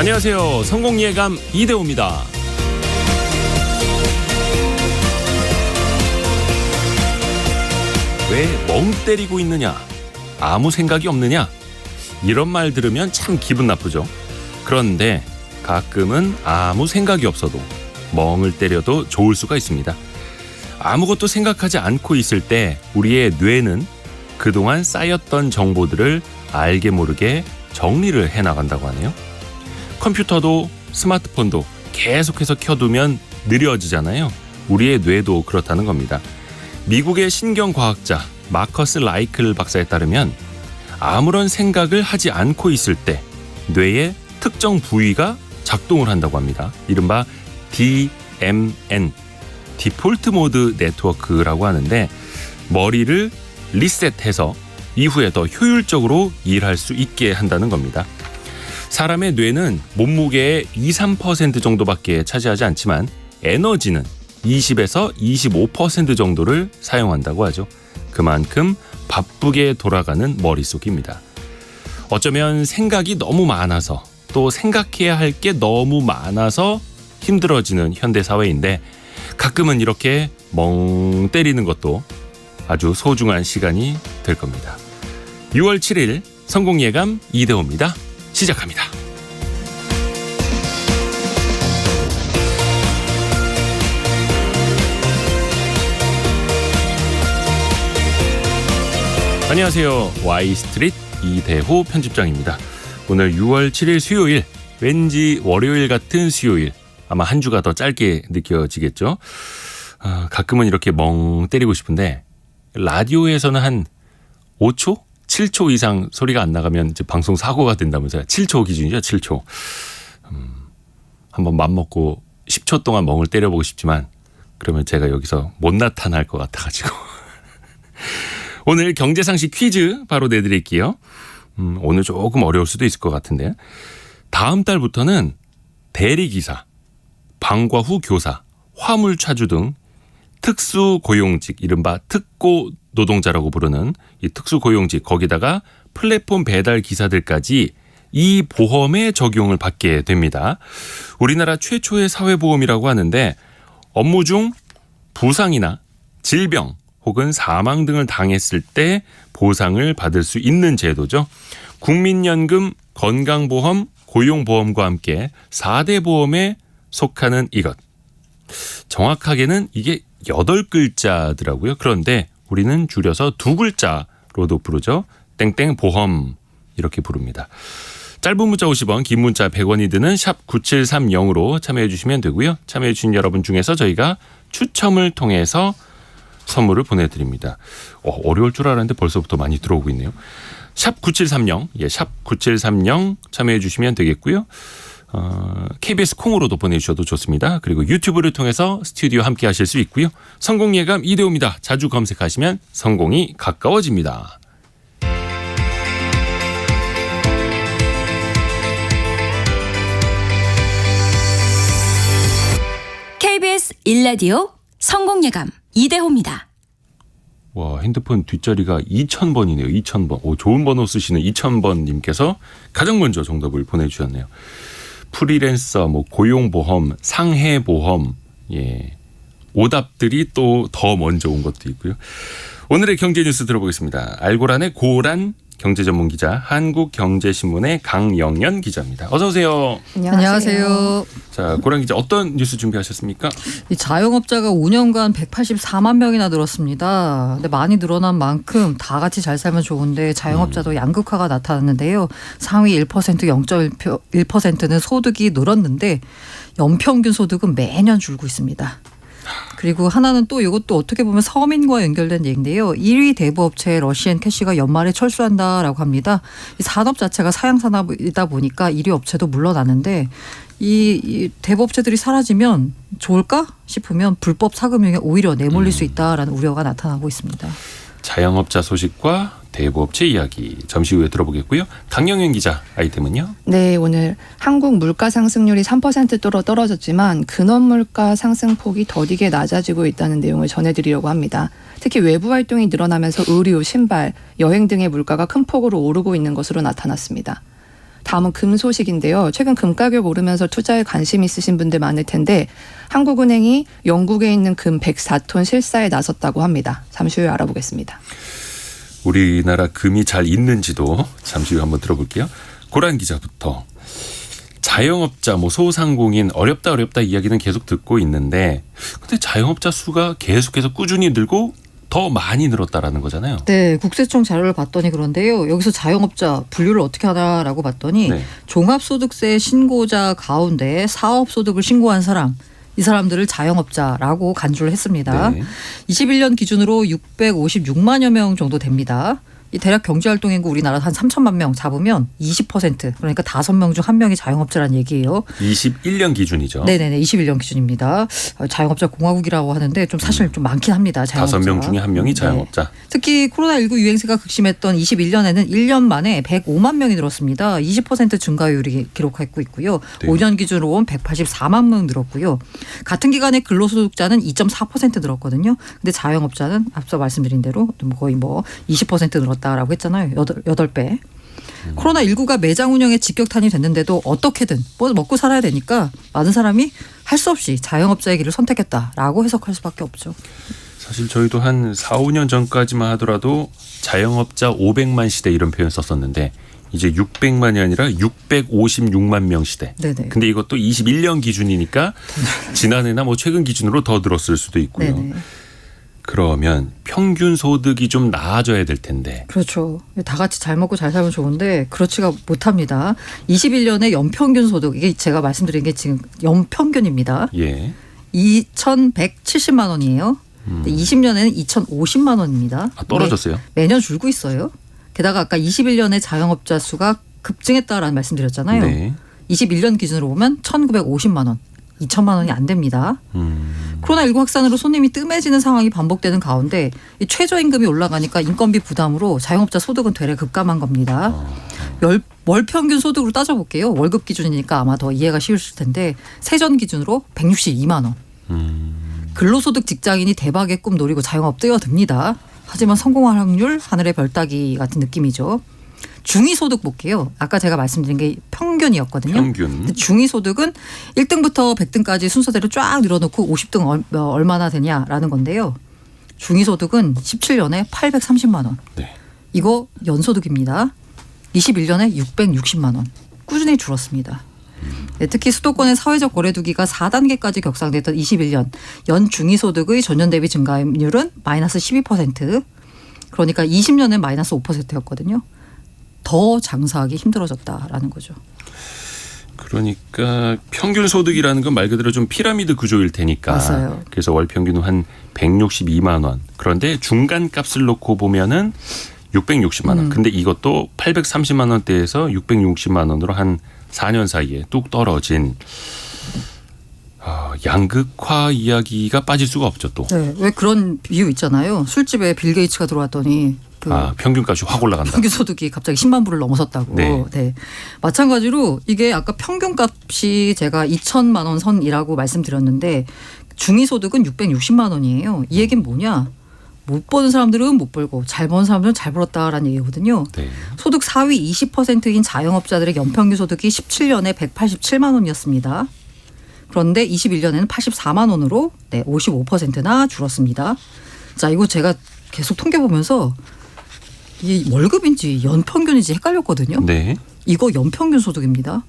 안녕하세요. 성공예감 이대호입니다. 왜 멍 때리고 있느냐? 아무 생각이 없느냐? 이런 말 들으면 참 기분 나쁘죠. 그런데 가끔은 아무 생각이 없어도 멍을 때려도 좋을 수가 있습니다. 아무것도 생각하지 않고 있을 때 우리의 뇌는 그동안 쌓였던 정보들을 알게 모르게 정리를 해나간다고 하네요. 컴퓨터도 스마트폰도 계속해서 켜두면 느려지잖아요. 우리의 뇌도 그렇다는 겁니다. 미국의 신경과학자 마커스 라이클 박사에 따르면 아무런 생각을 하지 않고 있을 때 뇌의 특정 부위가 작동을 한다고 합니다. 이른바 DMN, 디폴트 모드 네트워크라고 하는데 머리를 리셋해서 이후에 더 효율적으로 일할 수 있게 한다는 겁니다. 사람의 뇌는 몸무게의 2~3% 정도밖에 차지하지 않지만 에너지는 20에서 25% 정도를 사용한다고 하죠. 그만큼 바쁘게 돌아가는 머릿속입니다. 어쩌면 생각이 너무 많아서 또 생각해야 할 게 너무 많아서 힘들어지는 현대사회인데 가끔은 이렇게 멍 때리는 것도 아주 소중한 시간이 될 겁니다. 6월 7일 성공예감 이대호입니다. 시작합니다. 안녕하세요. Y스트릿 이대호 편집장입니다. 오늘 6월 7일 수요일, 왠지 월요일 같은 수요일, 아마 한 주가 더 짧게 느껴지겠죠. 가끔은 이렇게 멍 때리고 싶은데 라디오에서는 한 5초? 7초 이상 소리가 안 나가면 이제 방송 사고가 된다면서요. 7초 기준이죠. 7초. 한번 맘먹고 10초 동안 멍을 때려보고 싶지만 그러면 제가 여기서 못 나타날 것 같아가지고 오늘 경제상식 퀴즈 바로 내드릴게요. 오늘 조금 어려울 수도 있을 것 같은데 다음 달부터는 대리기사, 방과 후 교사, 화물차주 등 특수고용직, 이른바 특고 노동자라고 부르는 이 특수고용직, 거기다가 플랫폼 배달 기사들까지 이 보험에 적용을 받게 됩니다. 우리나라 최초의 사회보험이라고 하는데 업무 중 부상이나 질병 혹은 사망 등을 당했을 때 보상을 받을 수 있는 제도죠. 국민연금, 건강보험, 고용보험과 함께 4대 보험에 속하는 이것. 정확하게는 이게 8글자더라고요. 그런데 우리는 줄여서 2글자로도 부르죠. 땡땡 보험 이렇게 부릅니다. 짧은 문자 50원, 긴 문자 100원이 드는 샵 9730으로 참여해 주시면 되고요. 참여해 주신 여러분 중에서 저희가 추첨을 통해서 선물을 보내드립니다. 어려울 줄 알았는데 벌써부터 많이 들어오고 있네요. 샵 9730, 샵 9730 참여해 주시면 되겠고요. KBS 콩으로도 보내주셔도 좋습니다. 그리고 유튜브를 통해서 스튜디오 함께 하실 수 있고요. 성공예감 이대호입니다. 자주 검색하시면 성공이 가까워집니다. KBS 1라디오 성공예감 이대호입니다. 와, 핸드폰 뒷자리가 2000번이네요. 2000번. 좋은 번호 쓰시는 2000번님께서 가장 먼저 정답을 보내주셨네요. 프리랜서, 고용보험, 상해보험, 오답들이 또 더 먼저 온 것도 있고요. 오늘의 경제 뉴스 들어보겠습니다. 알고란의 고란 경제전문기자, 한국경제신문의 강영연 기자입니다. 어서 오세요. 안녕하세요. 자, 고란 기자, 어떤 뉴스 준비하셨습니까? 이 자영업자가 5년간 184만 명이나 늘었습니다. 근데 많이 늘어난 만큼 다 같이 잘 살면 좋은데 자영업자도 양극화가 나타났는데요. 상위 1%, 0.1%는 소득이 늘었는데 연평균 소득은 매년 줄고 있습니다. 그리고 하나는 또 이것도 어떻게 보면 서민과 연결된 얘기인데요. 1위 대부업체 러시앤캐시가 연말에 철수한다라고 합니다. 이 산업 자체가 사양산업이다 보니까 1위 업체도 물러나는데 이 대부업체들이 사라지면 좋을까 싶으면 불법 사금융에 오히려 내몰릴 수 있다라는 우려가 나타나고 있습니다. 자영업자 소식과 대부업체 이야기 잠시 후에 들어보겠고요. 강영현 기자, 아이템은요? 네, 오늘 한국 물가 상승률이 3%대로 떨어졌지만 근원 물가 상승폭이 더디게 낮아지고 있다는 내용을 전해드리려고 합니다. 특히 외부 활동이 늘어나면서 의류, 신발, 여행 등의 물가가 큰 폭으로 오르고 있는 것으로 나타났습니다. 다음은 금 소식인데요. 최근 금 가격 오르면서 투자에 관심 있으신 분들 많을 텐데 한국은행이 영국에 있는 금 104톤 실사에 나섰다고 합니다. 잠시 후에 알아보겠습니다. 우리나라 금이 잘 있는지도 잠시 후에 한번 들어볼게요. 고란 기자부터. 자영업자, 소상공인 어렵다 이야기는 계속 듣고 있는데 근데 자영업자 수가 계속해서 꾸준히 늘고 더 많이 늘었다라는 거잖아요. 네, 국세청 자료를 봤더니 그런데요. 여기서 자영업자 분류를 어떻게 하나라고 봤더니 네. 종합소득세 신고자 가운데 사업소득을 신고한 사람, 이 사람들을 자영업자라고 간주를 했습니다. 네. 21년 기준으로 656만여 명 정도 됩니다. 이 대략 경제활동 인구 우리나라 한 3천만 명 잡으면 20% 그러니까 5명 중 1명이 자영업자라는 얘기예요. 21년 기준이죠. 네네네 21년 기준입니다. 자영업자 공화국이라고 하는데 좀 사실 좀 많긴 합니다. 자영업자. 5명 중에 1명이 네. 자영업자. 특히 코로나19 유행세가 극심했던 21년에는 1년 만에 105만 명이 늘었습니다. 20% 증가율이 기록하고 있고요. 네. 5년 기준으로 보면 184만 명 늘었고요. 같은 기간에 근로소득자는 2.4% 늘었거든요. 근데 자영업자는 앞서 말씀드린 대로 거의 20% 늘었다라고 했잖아요. 8배. 코로나19가 매장 운영에 직격탄이 됐는데도 어떻게든 먹고 살아야 되니까 많은 사람이 할 수 없이 자영업자의 길을 선택했다라고 해석할 수밖에 없죠. 사실 저희도 한 4, 5년 전까지만 하더라도 자영업자 500만 시대 이런 표현 썼었는데 이제 600만이 아니라 656만 명 시대. 네네. 근데 이것도 21년 기준이니까 지난해나 최근 기준으로 더 늘었을 수도 있고요. 네네. 그러면 평균 소득이 좀 나아져야 될 텐데. 그렇죠. 다 같이 잘 먹고 잘 살면 좋은데 그렇지가 못합니다. 21년에 연평균 소득 이게 제가 말씀드린 게 지금 연평균입니다. 예. 2,170만 원이에요. 20년에는 2,050만 원입니다. 떨어졌어요? 매년 줄고 있어요. 게다가 아까 21년에 자영업자 수가 급증했다라는 말씀드렸잖아요. 네. 21년 기준으로 보면 1,950만 원. 2천만 원이 안 됩니다. 코로나19 확산으로 손님이 뜸해지는 상황이 반복되는 가운데 이 최저임금이 올라가니까 인건비 부담으로 자영업자 소득은 되레 급감한 겁니다. 월 평균 소득으로 따져볼게요. 월급 기준이니까 아마 더 이해가 쉬우실 텐데 세전 기준으로 162만 원. 근로소득 직장인이 대박의 꿈 노리고 자영업 뛰어듭니다. 하지만 성공할 확률 하늘의 별 따기 같은 느낌이죠. 중위소득 볼게요. 아까 제가 말씀드린 게 평균이었거든요. 평균. 중위소득은 1등부터 100등까지 순서대로 쫙 늘어놓고 50등 얼마나 되냐라는 건데요. 중위소득은 17년에 830만 원. 네. 이거 연소득입니다. 21년에 660만 원. 꾸준히 줄었습니다. 네, 특히 수도권의 사회적 거래두기가 4단계까지 격상됐던 21년 연 중위소득의 전년 대비 증가율은 마이너스 12%. 그러니까 20년은 마이너스 5%였거든요. 더 장사하기 힘들어졌다라는 거죠. 그러니까 평균 소득이라는 건 말 그대로 좀 피라미드 구조일 테니까. 맞아요. 그래서 월 평균은 한 162만 원. 그런데 중간 값을 놓고 보면은 660만 원. 근데 이것도 830만 원대에서 660만 원으로 한 4년 사이에 뚝 떨어진 양극화 이야기가 빠질 수가 없죠 또. 네, 왜 그런 비유 있잖아요. 술집에 빌 게이츠가 들어왔더니 평균값이 확 올라간다. 평균 소득이 갑자기 10만 불을 넘어섰다고. 네. 네. 마찬가지로 이게 아까 평균값이 제가 2천만 원 선이라고 말씀드렸는데 중위소득은 660만 원이에요. 이 얘기는 뭐냐? 못 버는 사람들은 못 벌고 잘 버는 사람들은 잘 벌었다라는 얘기거든요. 네. 소득 4위 20%인 자영업자들의 연평균 소득이 17년에 187만 원이었습니다. 그런데 21년에는 84만 원으로 55%나 줄었습니다. 자, 이거 제가 계속 통계 보면서 이 월급인지 연평균인지 헷갈렸거든요. 네. 이거 연평균 소득입니다.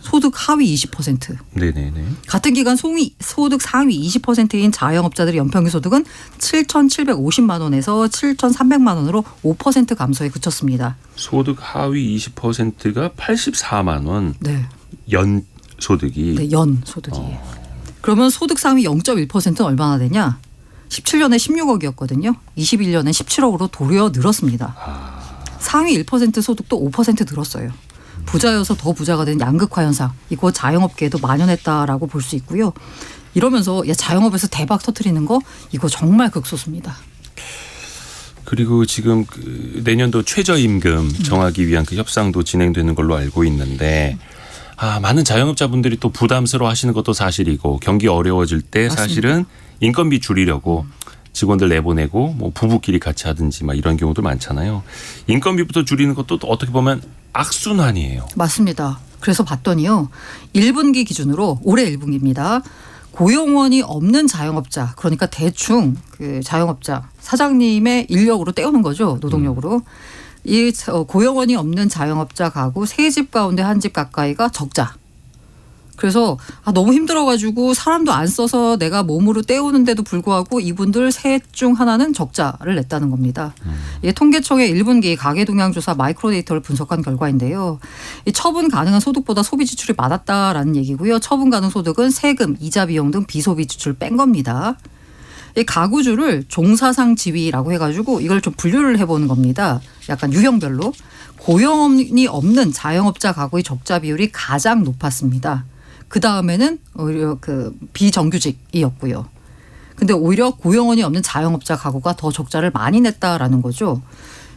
소득 하위 20%. 네네네. 같은 기간 소득 상위 20%인 자영업자들의 연평균 소득은 7,750만 원에서 7,300만 원으로 5% 감소에 그쳤습니다. 소득 하위 20%가 84만 원. 네. 연 소득이. 네, 연 소득이에요. 그러면 소득 상위 0.1%는 얼마나 되냐? 17년에 16억이었거든요. 21년에 17억으로 도리어 늘었습니다. 상위 1% 소득도 5% 늘었어요. 부자여서 더 부자가 된 양극화 현상. 이거 자영업계에도 만연했다라고 볼 수 있고요. 이러면서 자영업에서 대박 터뜨리는 거 이거 정말 극소수입니다. 그리고 지금 내년도 최저임금 정하기 위한 그 협상도 진행되는 걸로 알고 있는데 많은 자영업자분들이 또 부담스러워 하시는 것도 사실이고 경기 어려워질 때 맞습니다. 사실은 인건비 줄이려고 직원들 내보내고 부부끼리 같이 하든지 이런 경우도 많잖아요. 인건비부터 줄이는 것도 또 어떻게 보면 악순환이에요. 맞습니다. 그래서 봤더니요. 1분기 기준으로 올해 1분기입니다. 고용원이 없는 자영업자, 그러니까 대충 그 자영업자 사장님의 인력으로 때우는 거죠. 노동력으로. 이 고용원이 없는 자영업자 가구 3집 가운데 1집 가까이가 적자. 그래서 너무 힘들어가지고 사람도 안 써서 내가 몸으로 때우는데도 불구하고 이분들 셋 중 하나는 적자를 냈다는 겁니다. 이게 통계청의 1분기 가계동향조사 마이크로데이터를 분석한 결과인데요. 이 처분 가능한 소득보다 소비 지출이 많았다라는 얘기고요. 처분 가능 소득은 세금, 이자 비용 등 비소비 지출 뺀 겁니다. 이 가구주를 종사상 지위라고 해가지고 이걸 좀 분류를 해보는 겁니다. 약간 유형별로. 고용이 없는 자영업자 가구의 적자 비율이 가장 높았습니다. 그 다음에는 오히려 그 비정규직이었고요. 근데 오히려 고용원이 없는 자영업자 가구가 더 적자를 많이 냈다라는 거죠.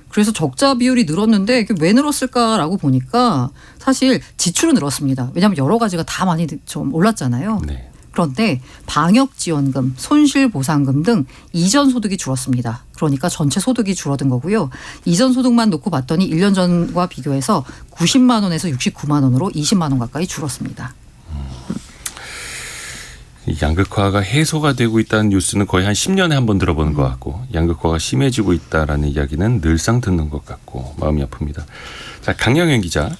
그래서 적자 비율이 늘었는데 이게 왜 늘었을까라고 보니까 사실 지출은 늘었습니다. 왜냐하면 여러 가지가 다 많이 좀 올랐잖아요. 네. 그런데 방역지원금, 손실보상금 등 이전 소득이 줄었습니다. 그러니까 전체 소득이 줄어든 거고요. 이전 소득만 놓고 봤더니 1년 전과 비교해서 90만 원에서 69만 원으로 20만 원 가까이 줄었습니다. 양극화가 해소가 되고 있다는 뉴스는 거의 한 10년에 한 번 들어보는 것 같고 양극화가 심해지고 있다라는 이야기는 늘상 듣는 것 같고 마음이 아픕니다. 자, 강영현 기자.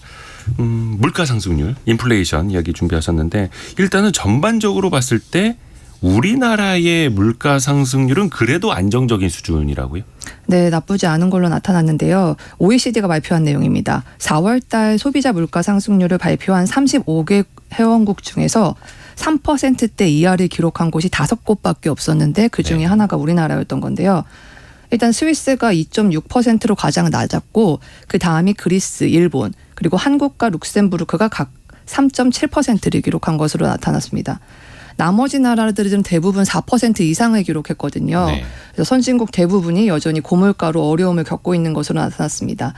물가 상승률, 인플레이션 이야기 준비하셨는데 일단은 전반적으로 봤을 때 우리나라의 물가 상승률은 그래도 안정적인 수준이라고요? 네, 나쁘지 않은 걸로 나타났는데요. OECD가 발표한 내용입니다. 4월 달 소비자 물가 상승률을 발표한 35개 회원국 중에서 3%대 이하를 기록한 곳이 5곳밖에 없었는데 그중에 네. 하나가 우리나라였던 건데요. 일단 스위스가 2.6%로 가장 낮았고 그 다음이 그리스, 일본 그리고 한국과 룩셈부르크가 각 3.7%를 기록한 것으로 나타났습니다. 나머지 나라들은 대부분 4% 이상을 기록했거든요. 네. 그래서 선진국 대부분이 여전히 고물가로 어려움을 겪고 있는 것으로 나타났습니다.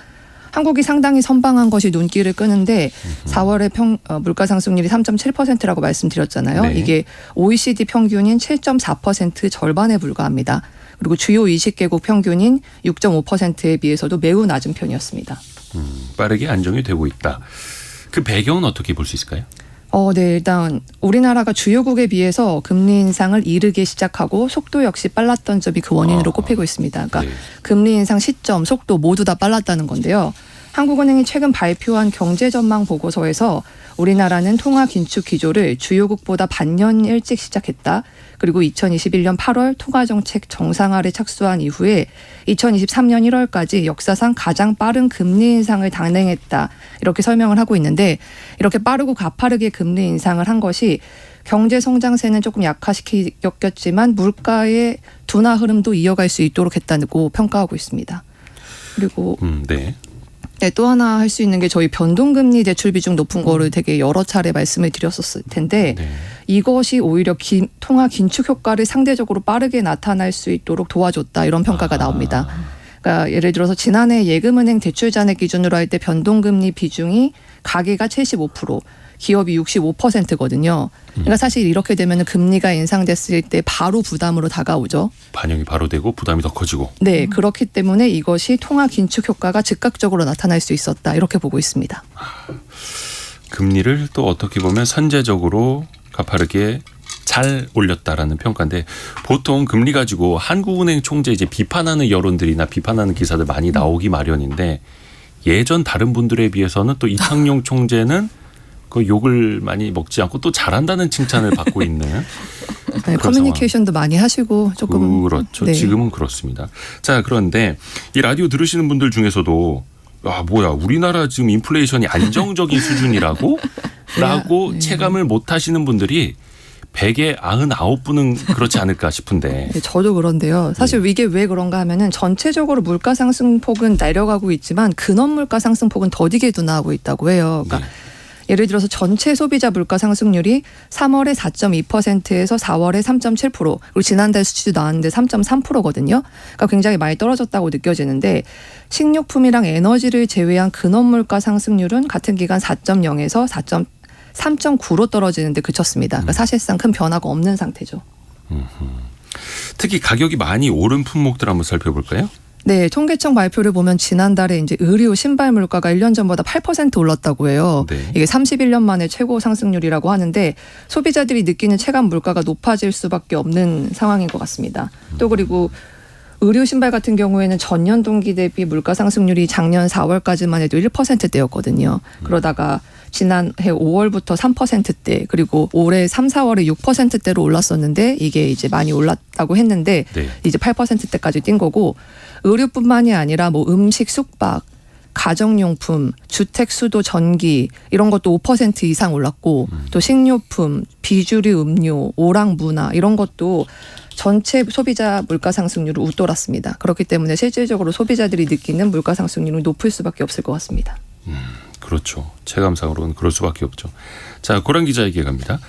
한국이 상당히 선방한 것이 눈길을 끄는데 4월에 물가 상승률이 3.7%라고 말씀드렸잖아요. 네. 이게 OECD 평균인 7.4% 절반에 불과합니다. 그리고 주요 20개국 평균인 6.5%에 비해서도 매우 낮은 편이었습니다. 빠르게 안정이 되고 있다. 그 배경은 어떻게 볼 수 있을까요? 네, 일단 우리나라가 주요국에 비해서 금리 인상을 이르게 시작하고 속도 역시 빨랐던 점이 그 원인으로 꼽히고 있습니다. 그러니까 네. 금리 인상 시점, 속도 모두 다 빨랐다는 건데요. 한국은행이 최근 발표한 경제전망 보고서에서 우리나라는 통화 긴축 기조를 주요국보다 반년 일찍 시작했다. 그리고 2021년 8월 통화정책 정상화를 착수한 이후에 2023년 1월까지 역사상 가장 빠른 금리 인상을 단행했다. 이렇게 설명을 하고 있는데 이렇게 빠르고 가파르게 금리 인상을 한 것이 경제 성장세는 조금 약화시켰지만 물가의 둔화 흐름도 이어갈 수 있도록 했다고 평가하고 있습니다. 그리고 네. 네, 또 하나 할 수 있는 게 저희 변동금리 대출 비중 높은 거를 되게 여러 차례 말씀을 드렸었을 텐데 네. 이것이 오히려 통화 긴축 효과를 상대적으로 빠르게 나타날 수 있도록 도와줬다 이런 평가가 나옵니다. 그러니까 예를 들어서 지난해 예금은행 대출 잔액 기준으로 할 때 변동금리 비중이 가계가 75%, 기업이 65%거든요. 그러니까 사실 이렇게 되면 금리가 인상됐을 때 바로 부담으로 다가오죠. 반영이 바로 되고 부담이 더 커지고. 네, 그렇기 때문에 이것이 통화 긴축 효과가 즉각적으로 나타날 수 있었다 이렇게 보고 있습니다. 금리를 또 어떻게 보면 선제적으로 가파르게 잘 올렸다라는 평가인데 보통 금리 가지고 한국은행 총재 이제 비판하는 여론들이나 비판하는 기사들 많이 나오기 마련인데 예전 다른 분들에 비해서는 또 이창용 총재는 그 욕을 많이 먹지 않고 또 잘한다는 칭찬을 받고 있는 네, 커뮤니케이션도 많이 하시고 조금 그렇죠. 네. 지금은 그렇습니다. 자, 그런데 이 라디오 들으시는 분들 중에서도 뭐야 우리나라 지금 인플레이션이 안정적인 수준이라고 라고 네. 체감을 못 하시는 분들이 100에 99분은 그렇지 않을까 싶은데. 네, 저도 그런데요. 사실 이게 왜 그런가 하면은 전체적으로 물가 상승폭은 내려가고 있지만 근원 물가 상승폭은 더디게 둔화하고 있다고 해요. 그러니까 네. 예를 들어서 전체 소비자 물가 상승률이 3월에 4.2%에서 4월에 3.7% 그리고 지난달 수치도 나왔는데 3.3%거든요. 그러니까 굉장히 많이 떨어졌다고 느껴지는데 식료품이랑 에너지를 제외한 근원 물가 상승률은 같은 기간 4.0에서 3.9로 떨어지는데 그쳤습니다. 그러니까 사실상 큰 변화가 없는 상태죠. 특히 가격이 많이 오른 품목들 한번 살펴볼까요? 네, 통계청 발표를 보면 지난달에 이제 의류 신발 물가가 1년 전보다 8% 올랐다고 해요. 네. 이게 31년 만에 최고 상승률이라고 하는데 소비자들이 느끼는 체감 물가가 높아질 수밖에 없는 상황인 것 같습니다. 또 그리고 의류 신발 같은 경우에는 전년 동기 대비 물가 상승률이 작년 4월까지만 해도 1%대였거든요. 그러다가 지난해 5월부터 3%대 그리고 올해 3, 4월에 6%대로 올랐었는데 이게 이제 많이 올랐다고 했는데 네. 이제 8%대까지 뛴 거고 의류뿐만이 아니라 뭐 음식, 숙박, 가정용품, 주택, 수도, 전기 이런 것도 5% 이상 올랐고 또 식료품, 비주류, 음료, 오락 문화 이런 것도 전체 소비자 물가 상승률을 웃돌았습니다. 그렇기 때문에 실질적으로 소비자들이 느끼는 물가 상승률은 높을 수밖에 없을 것 같습니다. 그렇죠. 체감상으로는 그럴 수밖에 없죠. 자, 고란 기자에게 갑니다.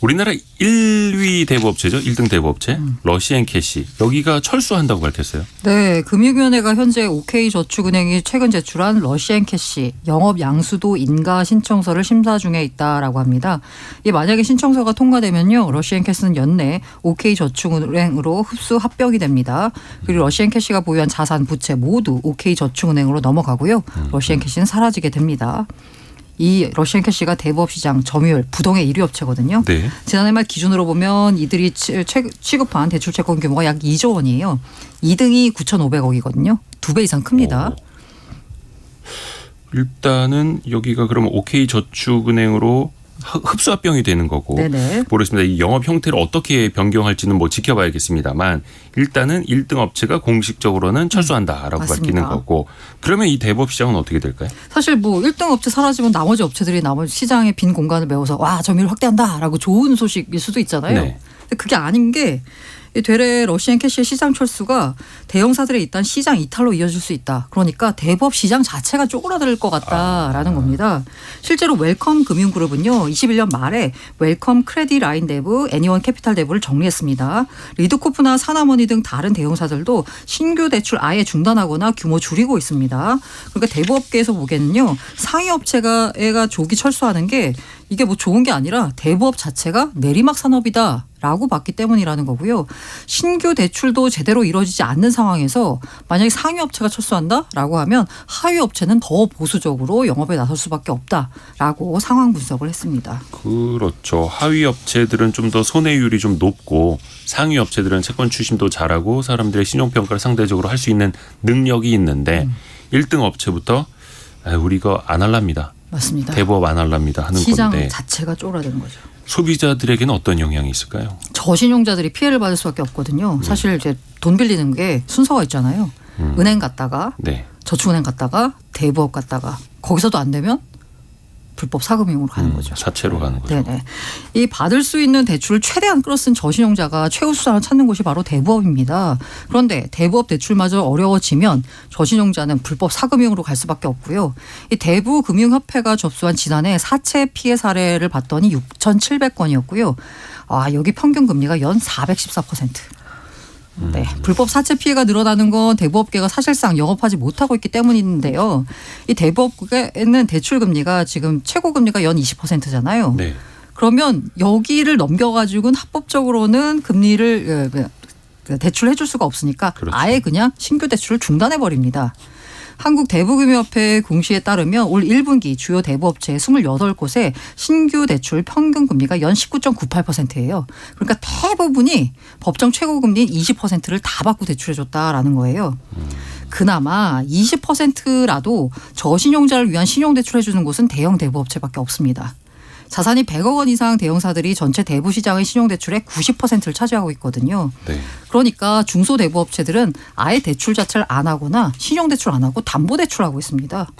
우리나라 1위 대부업체죠. 1등 대부업체 러시앤캐시. 여기가 철수한다고 밝혔어요. 네, 금융위원회가 현재 OK저축은행이 최근 제출한 러시앤캐시 영업 양수도 인가 신청서를 심사 중에 있다라고 합니다. 이 만약에 신청서가 통과되면요, 러시앤캐시는 연내 OK저축은행으로 흡수 합병이 됩니다. 그리고 러시앤캐시가 보유한 자산, 부채 모두 OK저축은행으로 넘어가고요. 러시앤캐시는 사라지게 됩니다. 이 러시앤캐시가 대부업 시장 점유율 부동의 1위 업체거든요. 네. 지난해 말 기준으로 보면 이들이 취급한 대출 채권 규모가 약 2조 원이에요. 2등이 9,500억이거든요. 2배 이상 큽니다. 일단은 여기가 그러면 OK저축은행으로 흡수합병이 되는 거고 네네. 모르겠습니다. 이 영업 형태를 어떻게 변경할지는 뭐 지켜봐야겠습니다만 일단은 1등 업체가 공식적으로는 철수한다라고 맞습니다. 밝히는 거고 그러면 이 대부업 시장은 어떻게 될까요? 사실 뭐 1등 업체 사라지면 나머지 업체들이 나머지 시장의 빈 공간을 메워서 와, 점유율 확대한다라고 좋은 소식일 수도 있잖아요. 네. 근데 그게 아닌 게 이 되레 러시앤캐시의 시장 철수가 대형사들의 일단 시장 이탈로 이어질 수 있다. 그러니까 대부업 시장 자체가 쪼그라들 것 같다라는 겁니다. 실제로 웰컴 금융그룹은요, 21년 말에 웰컴 크레딧 라인 대부, 애니원 캐피탈 대부를 정리했습니다. 리드코프나 사나머니 등 다른 대형사들도 신규 대출 아예 중단하거나 규모 줄이고 있습니다. 그러니까 대부업계에서 보기에는요, 상위 업체가 조기 철수하는 게 이게 뭐 좋은 게 아니라 대부업 자체가 내리막 산업이다. 라고 봤기 때문이라는 거고요. 신규 대출도 제대로 이루어지지 않는 상황에서 만약에 상위 업체가 철수한다라고 하면 하위 업체는 더 보수적으로 영업에 나설 수밖에 없다라고 상황 분석을 했습니다. 그렇죠. 하위 업체들은 좀 더 손해율이 좀 높고 상위 업체들은 채권 추심도 잘하고 사람들의 신용평가를 상대적으로 할 수 있는 능력이 있는데 1등 업체부터 우리 이거 안 할랍니다. 맞습니다. 대부업 안 할랍니다 하는 시장 건데 자체가 쪼그라드는 거죠. 소비자들에게는 어떤 영향이 있을까요? 저신용자들이 피해를 받을 수밖에 없거든요. 사실 이제 돈 빌리는 게 순서가 있잖아요. 은행 갔다가 네. 저축은행 갔다가 대부업 갔다가 거기서도 안 되면 불법 사금융으로 가는 거죠. 사채로 가는 거죠. 네네. 이 받을 수 있는 대출을 최대한 끌어쓴 저신용자가 최우수단을 찾는 곳이 바로 대부업입니다. 그런데 대부업 대출마저 어려워지면 저신용자는 불법 사금융으로 갈 수밖에 없고요. 이 대부금융협회가 접수한 지난해 사채 피해 사례를 봤더니 6,700건이었고요. 아, 여기 평균 금리가 연 414%. 네, 불법 사채 피해가 늘어나는 건 대부업계가 사실상 영업하지 못하고 있기 때문인데요. 이 대부업계는 대출 금리가 지금 최고 금리가 연 20%잖아요. 네. 그러면 여기를 넘겨가지고는 합법적으로는 금리를 대출해 줄 수가 없으니까 그렇죠. 아예 그냥 신규 대출을 중단해 버립니다. 한국대부금융협회 공시에 따르면 올 1분기 주요 대부업체 28곳에 신규 대출 평균 금리가 연 19.98%예요. 그러니까 대부분이 법정 최고금리인 20%를 다 받고 대출해줬다라는 거예요. 그나마 20%라도 저신용자를 위한 신용대출 해주는 곳은 대형 대부업체밖에 없습니다. 자산이 100억 원 이상 대형사들이 전체 대부 시장의 신용대출의 90%를 차지하고 있거든요. 네. 그러니까 중소대부업체들은 아예 대출 자체를 안 하거나 신용대출 안 하고 담보대출하고 있습니다.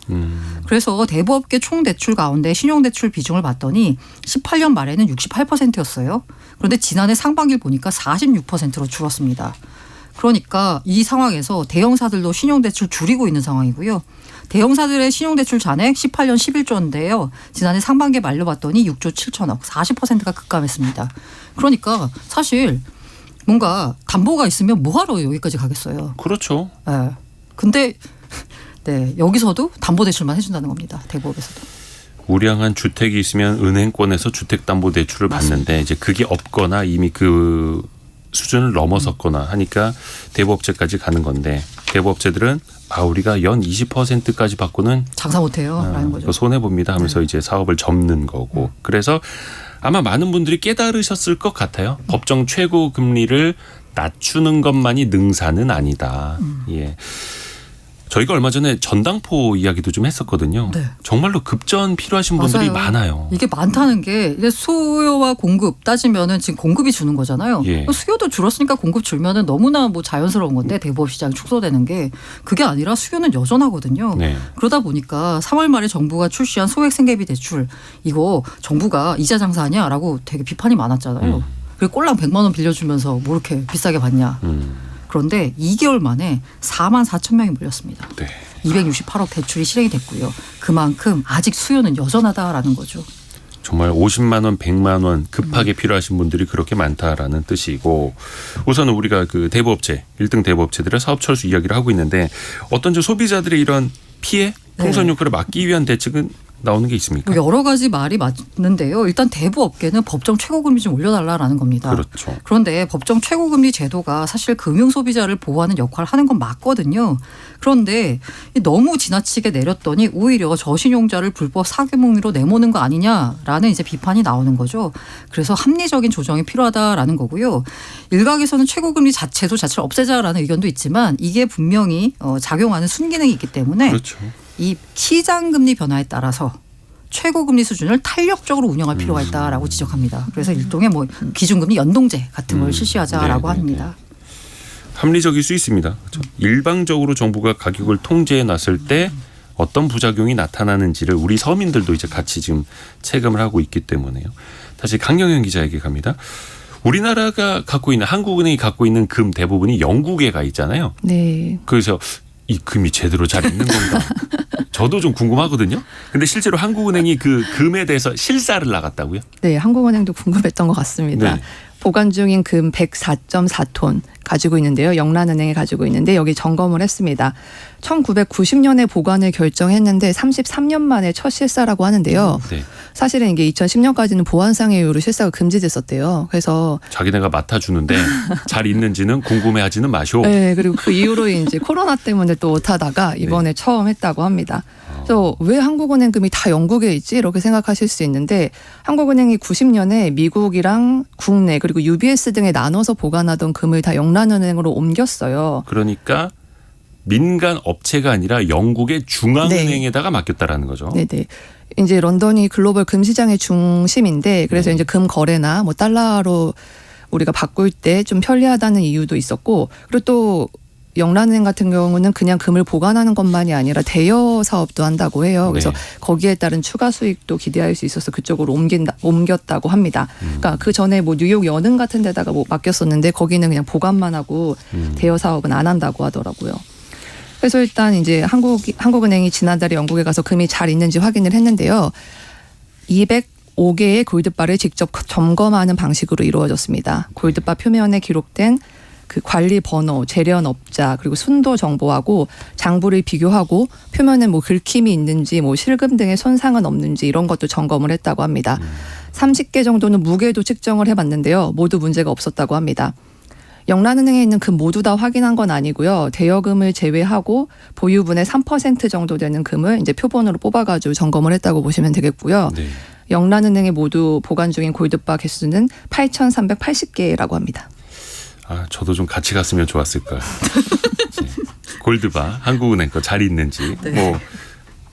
그래서 대부업계 총대출 가운데 신용대출 비중을 봤더니 18년 말에는 68%였어요. 그런데 지난해 상반기를 보니까 46%로 줄었습니다. 그러니까 이 상황에서 대형사들도 신용대출 줄이고 있는 상황이고요. 대형사들의 신용대출 잔액 18년 11조인데요. 지난해 상반기에 말려봤더니 6조 7천억, 40%가 급감했습니다. 그러니까 사실 뭔가 담보가 있으면 뭐하러 여기까지 가겠어요. 그렇죠. 네. 근데 네, 여기서도 담보대출만 해준다는 겁니다. 대부업에서도. 우량한 주택이 있으면 은행권에서 주택담보대출을 받는데 이제 그게 없거나 이미 그 수준을 넘어섰거나 하니까 대부업체까지 가는 건데 대부업체들은 우리가 연 20%까지 받고는 장사 못해요. 라는 거죠. 손해 봅니다 하면서 이제 사업을 접는 거고 그래서 아마 많은 분들이 깨달으셨을 것 같아요. 법정 최고 금리를 낮추는 것만이 능사는 아니다. 예. 저희가 얼마 전에 전당포 이야기도 좀 했었거든요. 네. 정말로 급전 필요하신 분들이 맞아요. 많아요. 이게 많다는 게 이제 수요와 공급 따지면은 지금 공급이 주는 거잖아요. 예. 수요도 줄었으니까 공급 줄면은 너무나 뭐 자연스러운 건데 대부업 시장이 축소되는 게 그게 아니라 수요는 여전하거든요. 네. 그러다 보니까 3월 말에 정부가 출시한 소액 생계비 대출 이거 정부가 이자 장사하냐라고 되게 비판이 많았잖아요. 그리고 꼴랑 100만 원 빌려주면서 뭐 이렇게 비싸게 받냐. 그런데 2개월 만에 4만 4천 명이 몰렸습니다. 네. 268억 대출이 실행이 됐고요. 그만큼 아직 수요는 여전하다라는 거죠. 정말 50만 원, 100만 원 급하게 필요하신 분들이 그렇게 많다라는 뜻이고 우선은 우리가 그 대부업체, 1등 대부업체들의 사업 철수 이야기를 하고 있는데 어떤 소비자들의 이런 피해, 풍선 효과를 막기 위한 대책은 나오는 게 있습니까? 여러 가지 말이 맞는데요. 일단 대부업계는 법정 최고금리 좀 올려달라는 겁니다. 그렇죠. 그런데 법정 최고금리 제도가 사실 금융소비자를 보호하는 역할을 하는 건 맞거든요. 그런데 너무 지나치게 내렸더니 오히려 저신용자를 불법 사기목리로 내모는 거 아니냐라는 이제 비판이 나오는 거죠. 그래서 합리적인 조정이 필요하다라는 거고요. 일각에서는 최고금리 제도 자체를 없애자라는 의견도 있지만 이게 분명히 작용하는 순기능이 있기 때문에 그렇죠. 이 시장금리 변화에 따라서 최고금리 수준을 탄력적으로 운영할 필요가 있다라고 지적합니다. 그래서 일종의 뭐 기준금리 연동제 같은 걸 실시하자라고 합니다. 합리적일 수 있습니다. 그렇죠? 일방적으로 정부가 가격을 통제해 놨을 때 어떤 부작용이 나타나는지를 우리 서민들도 이제 같이 지금 체감을 하고 있기 때문에요. 다시 강영현 기자에게 갑니다. 우리나라가 갖고 있는 한국은행이 갖고 있는 금 대부분이 영국에 가 있잖아요. 네. 그래서 이 금이 제대로 잘 있는 건가? 저도 좀 궁금하거든요. 근데 실제로 한국은행이 그 금에 대해서 실사를 나갔다고요? 네, 한국은행도 궁금했던 것 같습니다. 네. 보관 중인 금 104.4톤 가지고 있는데요. 영란은행이 가지고 있는데 여기 점검을 했습니다. 1990년에 보관을 결정했는데 33년 만에 첫 실사라고 하는데요. 네. 사실은 이게 2010년까지는 보안상의 이유로 실사가 금지됐었대요. 그래서 자기네가 맡아주는데 잘 있는지는 궁금해하지는 마쇼. 네, 그리고 그 이후로 이제 코로나 때문에 또 못하다가 이번에 처음 했다고 합니다. 그래서 왜 한국은행 금이 다 영국에 있지? 이렇게 생각하실 수 있는데 한국은행이 90년에 미국이랑 국내 그리고 UBS 등에 나눠서 보관하던 금을 다 영란은행으로 옮겼어요. 그러니까 민간 업체가 아니라 영국의 중앙은행에다가 맡겼다라는 거죠. 네네. 이제 런던이 글로벌 금 시장의 중심인데 그래서 이제 금 거래나 뭐 달러로 우리가 바꿀 때 좀 편리하다는 이유도 있었고 그리고 또 영란은행 같은 경우는 그냥 금을 보관하는 것만이 아니라 대여 사업도 한다고 해요. 그래서 네. 거기에 따른 추가 수익도 기대할 수 있어서 그쪽으로 옮겼다고 합니다. 그러니까 그 전에 뭐 뉴욕 연은 같은 데다가 뭐 맡겼었는데 거기는 그냥 보관만 하고 대여 사업은 안 한다고 하더라고요. 그래서 일단 이제 한국은행이 지난달에 영국에 가서 금이 잘 있는지 확인을 했는데요. 205개의 골드바를 직접 점검하는 방식으로 이루어졌습니다. 골드바 표면에 기록된 그 관리 번호, 재련업자 그리고 순도 정보하고 장부를 비교하고 표면에 뭐 긁힘이 있는지 뭐 실금 등의 손상은 없는지 이런 것도 점검을 했다고 합니다. 30개 정도는 무게도 측정을 해봤는데요. 모두 문제가 없었다고 합니다. 영란은행에 있는 금 모두 다 확인한 건 아니고요. 대여금을 제외하고 보유분의 3% 정도 되는 금을 이제 표본으로 뽑아가지고 점검을 했다고 보시면 되겠고요. 네. 영란은행에 모두 보관 중인 골드바 개수는 8,380개라고 합니다. 저도 좀 같이 갔으면 좋았을 걸. 네. 골드바 한국은행 거 잘 있는지 뭐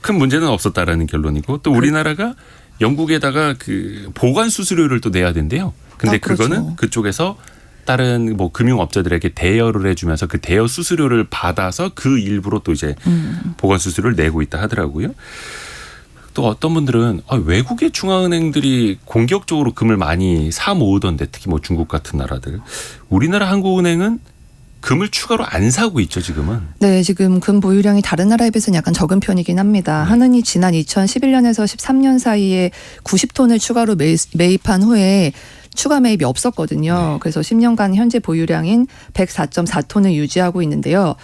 큰 문제는 없었다라는 결론이고 또 우리나라가 영국에다가 그 보관 수수료를 또 내야 된대요. 근데 그렇죠. 그거는 그쪽에서 다른 뭐 금융업자들에게 대여를 해주면서 그 대여 수수료를 받아서 그 일부로 또 이제 보관 수수료를 내고 있다 하더라고요. 또 어떤 분들은 외국의 중앙은행들이 공격적으로 금을 많이 사 모으던데 특히 뭐 중국 같은 나라들 우리나라 한국은행은 금을 추가로 안 사고 있죠 지금은. 네, 지금 금 보유량이 다른 나라에 비해서는 약간 적은 편이긴 합니다. 한은이 지난 2011년에서 13년 사이에 90톤을 추가로 매입한 후에 추가 매입이 없었거든요. 그래서 10년간 현재 보유량인 104.4톤을 유지하고 있는데요.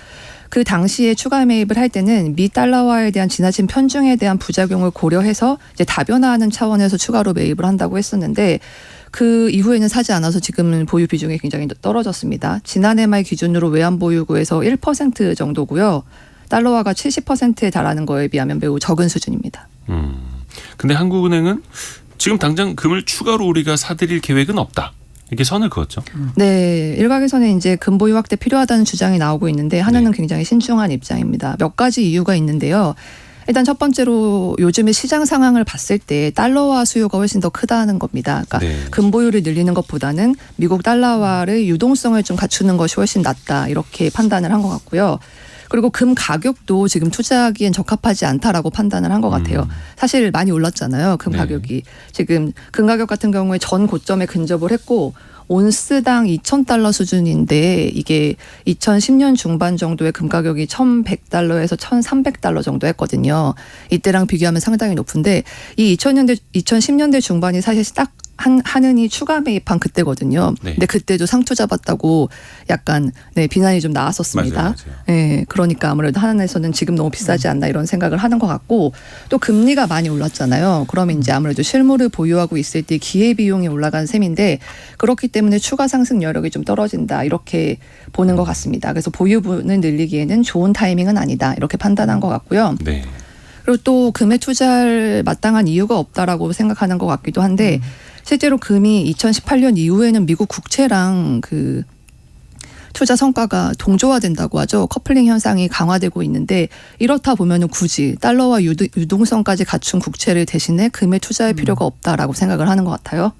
그 당시에 추가 매입을 할 때는 미 달러화에 대한 지나친 편중에 대한 부작용을 고려해서 이제 다변화하는 차원에서 추가로 매입을 한다고 했었는데 그 이후에는 사지 않아서 지금은 보유 비중이 굉장히 떨어졌습니다. 지난해 말 기준으로 외환 보유고에서 1% 정도고요. 달러화가 70%에 달하는 거에 비하면 매우 적은 수준입니다. 근데 한국은행은 지금 당장 금을 추가로 우리가 사들일 계획은 없다. 이렇게 선을 그었죠. 네, 일각에서는 이제 금보유 확대 필요하다는 주장이 나오고 있는데 한은은 굉장히 신중한 입장입니다. 몇 가지 이유가 있는데요. 일단 첫 번째로 요즘의 시장 상황을 봤을 때 달러화 수요가 훨씬 더 크다는 겁니다. 그러니까 네. 금보유를 늘리는 것보다는 미국 달러화의 유동성을 좀 갖추는 것이 훨씬 낫다 이렇게 판단을 한 것 같고요. 그리고 금 가격도 지금 투자하기엔 적합하지 않다라고 판단을 한 것 같아요. 사실 많이 올랐잖아요. 금 네. 가격이. 지금 금 가격 같은 경우에 전 고점에 근접을 했고 온스당 2,000달러 수준인데 이게 2010년 중반 정도에 금 가격이 1,100달러에서 1,300달러 정도 했거든요. 이때랑 비교하면 상당히 높은데 이 2010년대 중반이 사실 딱 한은이 추가 매입한 그때거든요. 네. 근데 그때도 상투 잡았다고 약간 비난이 좀 나왔었습니다. 맞아요. 네, 그러니까 아무래도 한은에서는 지금 너무 비싸지 않나 이런 생각을 하는 것 같고 또 금리가 많이 올랐잖아요. 그러면 이제 아무래도 실물을 보유하고 있을 때 기회비용이 올라간 셈인데 그렇기 때문에 추가 상승 여력이 좀 떨어진다 이렇게 보는 것 같습니다. 그래서 보유분을 늘리기에는 좋은 타이밍은 아니다 이렇게 판단한 것 같고요. 네. 그리고 또 금에 투자를 마땅한 이유가 없다라고 생각하는 것 같기도 한데 실제로 금이 2018년 이후에는 미국 국채랑 그 투자 성과가 동조화된다고 하죠. 커플링 현상이 강화되고 있는데 이렇다 보면은 굳이 달러와 유동성까지 갖춘 국채를 대신해 금에 투자할 필요가 없다라고 생각을 하는 것 같아요.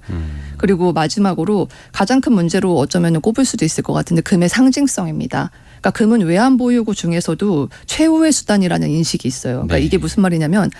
그리고 마지막으로 가장 큰 문제로 어쩌면 꼽을 수도 있을 것 같은데 금의 상징성입니다. 그러니까 금은 외환 보유고 중에서도 최후의 수단이라는 인식이 있어요. 그러니까 네. 이게 무슨 말이냐면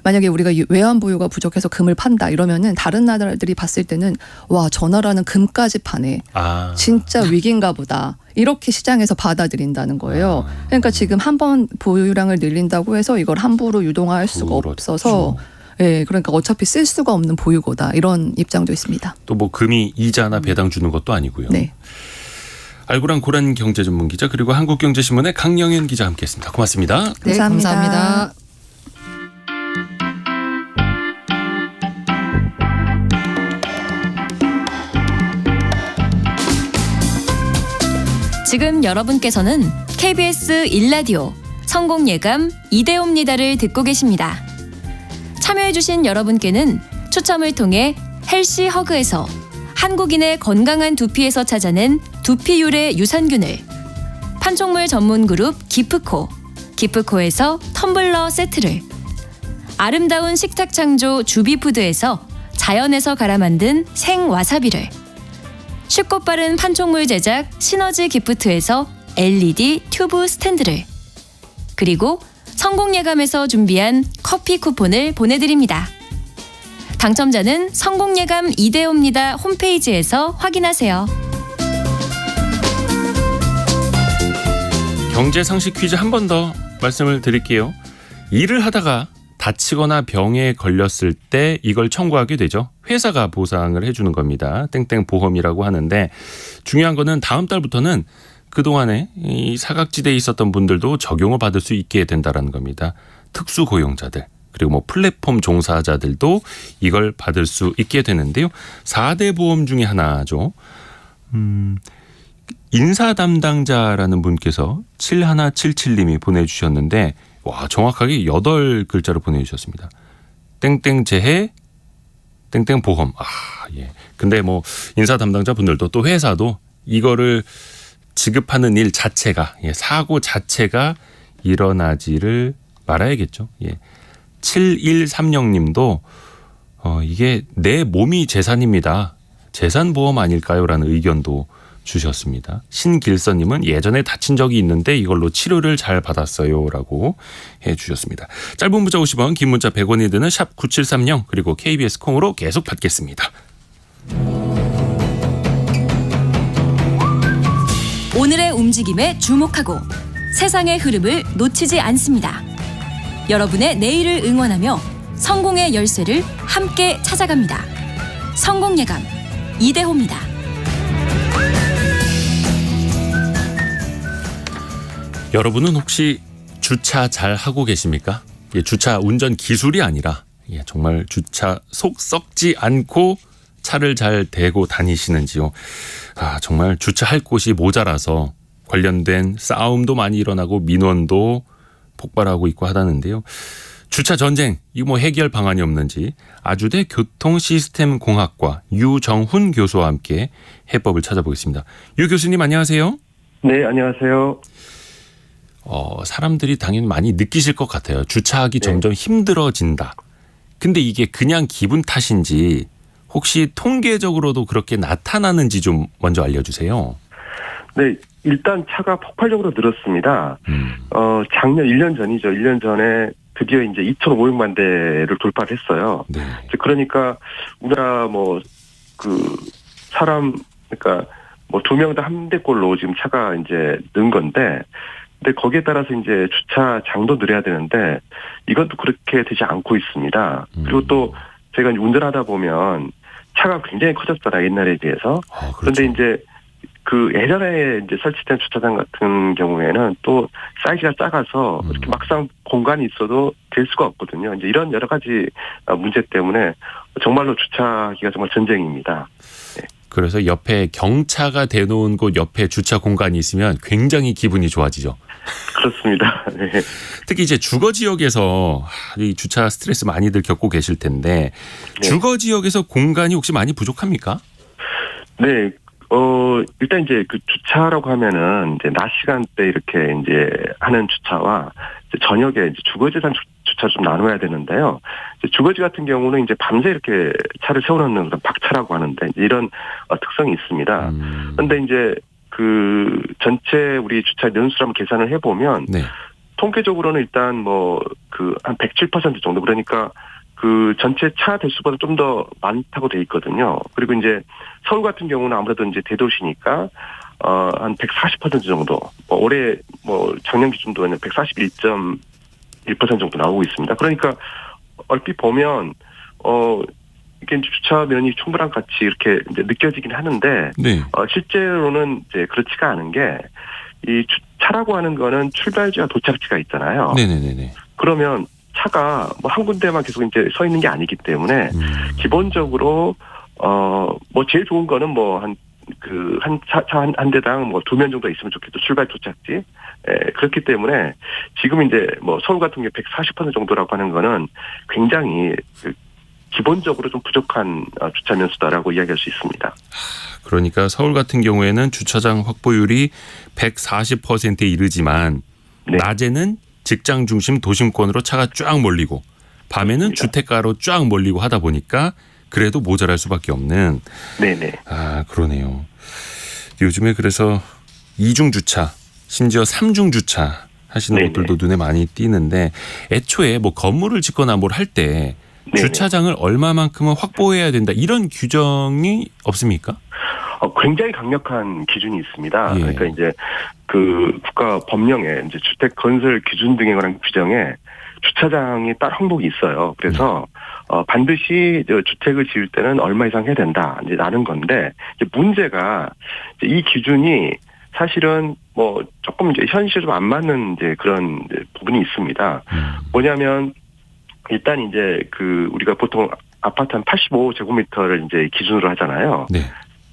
만약에 우리가 외환 보유가 부족해서 금을 판다 이러면은 다른 나라들이 봤을 때는 와, 저 나라는 금까지 파네. 아. 진짜 위기인가 보다. 이렇게 시장에서 받아들인다는 거예요. 아. 그러니까 지금 한 번 보유량을 늘린다고 해서 이걸 함부로 유동화할 수가 그렇죠. 없어서 예, 그러니까 어차피 쓸 수가 없는 보유고다. 이런 입장도 있습니다. 또 뭐 금이 이자나 배당 주는 것도 아니고요. 네. 알고랑 고란 경제 전문 기자 그리고 한국경제신문의 강영현 기자 함께했습니다. 고맙습니다. 네, 감사합니다. 감사합니다. 지금 여러분께서는 KBS 1라디오 성공예감 이대호입니다를 듣고 계십니다. 참여해주신 여러분께는 추첨을 통해 헬시 허그에서 한국인의 건강한 두피에서 찾아낸 두피 유래 유산균을, 판촉물 전문 그룹 기프코에서 텀블러 세트를, 아름다운 식탁 창조 주비푸드에서 자연에서 갈아 만든 생와사비를, 쉽고 빠른 판촉물 제작 시너지 기프트에서 LED 튜브 스탠드를, 그리고 성공예감에서 준비한 커피 쿠폰을 보내드립니다. 당첨자는 성공예감 이대호입니다 홈페이지에서 확인하세요. 경제 상식 퀴즈 한 번 더 말씀을 드릴게요. 일을 하다가 다치거나 병에 걸렸을 때 이걸 청구하게 되죠. 회사가 보상을 해주는 겁니다. 땡땡 보험이라고 하는데 중요한 거는 다음 달부터는 그동안에 이 사각지대에 있었던 분들도 적용을 받을 수 있게 된다는 겁니다. 특수고용자들 그리고 뭐 플랫폼 종사자들도 이걸 받을 수 있게 되는데요. 4대 보험 중에 하나죠. 인사 담당자라는 분께서 7177님이 보내주셨는데 와, 정확하게 8글자로 보내주셨습니다. 땡땡 재해 땡땡 보험. 아, 예. 근데 뭐 인사 담당자 분들도 또 회사도 이거를 지급하는 일 자체가 사고 자체가 일어나지를 말아야겠죠. 예. 7130님도 이게 내 몸이 재산입니다. 재산보험 아닐까요? 라는 의견도 주셨습니다. 신길선님은 예전에 다친 적이 있는데 이걸로 치료를 잘 받았어요 라고 해주셨습니다. 짧은 문자 50원 긴 문자 100원이 드는 샵 9730 그리고 KBS 콩으로 계속 받겠습니다. 오늘의 움직임에 주목하고 세상의 흐름을 놓치지 않습니다. 여러분의 내일을 응원하며 성공의 열쇠를 함께 찾아갑니다. 성공예감 이대호입니다. 여러분은 혹시 주차 잘 하고 계십니까? 주차 운전 기술이 아니라 정말 주차 속 썩지 않고 차를 잘 대고 다니시는지요? 정말 주차할 곳이 모자라서 관련된 싸움도 많이 일어나고 민원도 폭발하고 있고 하다는데요. 주차 전쟁, 이거 뭐 해결 방안이 없는지 아주대 교통시스템공학과 유정훈 교수와 함께 해법을 찾아보겠습니다. 유 교수님 안녕하세요. 네, 안녕하세요. 사람들이 당연히 많이 느끼실 것 같아요. 주차하기 점점 힘들어진다. 근데 이게 그냥 기분 탓인지 혹시 통계적으로도 그렇게 나타나는지 좀 먼저 알려주세요. 네, 일단 차가 폭발적으로 늘었습니다. 작년 1년 전이죠. 1년 전에 드디어 이제 2,500만 대를 돌파를 했어요. 네. 그러니까 우리나라 사람 그러니까 뭐 2명당 한 대꼴로 지금 차가 이제 는 건데, 근데 거기에 따라서 이제 주차장도 늘어야 되는데 이것도 그렇게 되지 않고 있습니다. 그리고 또 제가 운전하다 보면 차가 굉장히 커졌잖아요, 옛날에 비해서. 그렇죠. 그런데 이제 그 예전에 이제 설치된 주차장 같은 경우에는 또 사이즈가 작아서 이렇게 막상 공간이 있어도 될 수가 없거든요. 이제 이런 여러 가지 문제 때문에 정말로 주차하기가 정말 전쟁입니다. 그래서 옆에 경차가 대놓은 곳 옆에 주차 공간이 있으면 굉장히 기분이 좋아지죠. 그렇습니다. 네. 특히 이제 주거 지역에서 이 주차 스트레스 많이들 겪고 계실 텐데 주거 지역에서 공간이 혹시 많이 부족합니까? 네. 일단 이제 그 주차라고 하면은 이제 낮 시간대 이렇게 이제 하는 주차와 이제 저녁에 이제 주거지에 대한 주차를 좀 나눠야 되는데요. 이제 주거지 같은 경우는 이제 밤새 이렇게 차를 세워놓는 그런 박차라고 하는데 이제 이런 특성이 있습니다. 그런데 이제 그 전체 우리 주차 연수를 한번 계산을 해보면 네. 통계적으로는 일단 뭐 그 한 107% 정도, 그러니까 그 전체 차 대수보다 좀 더 많다고 돼 있거든요. 그리고 이제 서울 같은 경우는 아무래도 이제 대도시니까 한 140% 정도. 올해 작년 기준도는 141.1% 정도 나오고 있습니다. 그러니까 얼핏 보면 이게 주차면이 충분한 같이 이렇게 이제 느껴지긴 하는데 네. 실제로는 이제 그렇지가 않은 게, 이 차라고 하는 거는 출발지와 도착지가 있잖아요. 네네네. 그러면 차가 뭐 한 군데만 계속 이제 서 있는 게 아니기 때문에 기본적으로 제일 좋은 거는 한 대당 2면 정도 있으면 좋겠죠. 출발 도착지. 그렇기 때문에 지금 이제 서울 같은 경우 140% 정도라고 하는 거는 굉장히 기본적으로 좀 부족한 주차 면수다라고 이야기할 수 있습니다. 그러니까 서울 같은 경우에는 주차장 확보율이 140%에 이르지만 네. 낮에는 직장 중심 도심권으로 차가 쫙 몰리고 밤에는 그렇습니다. 주택가로 쫙 몰리고 하다 보니까 그래도 모자랄 수밖에 없는. 네네. 그러네요. 요즘에 그래서 2중 주차, 심지어 3중 주차 하시는 네네. 분들도 눈에 많이 띄는데, 애초에 뭐 건물을 짓거나 뭘 할 때 주차장을 얼마만큼은 확보해야 된다, 이런 규정이 없습니까? 굉장히 강력한 기준이 있습니다. 예. 그러니까 이제 그 국가 법령에 이제 주택 건설 기준 등에 관한 규정에 주차장이 따로 항목이 있어요. 그래서 반드시 주택을 지을 때는 얼마 이상 해야 된다, 이제 라는 건데, 이제 문제가 이제 이 기준이 사실은 조금 이제 현실에 좀 안 맞는 이제 그런 이제 부분이 있습니다. 뭐냐면 일단 이제 우리가 보통 아파트 한 85제곱미터를 이제 기준으로 하잖아요. 네.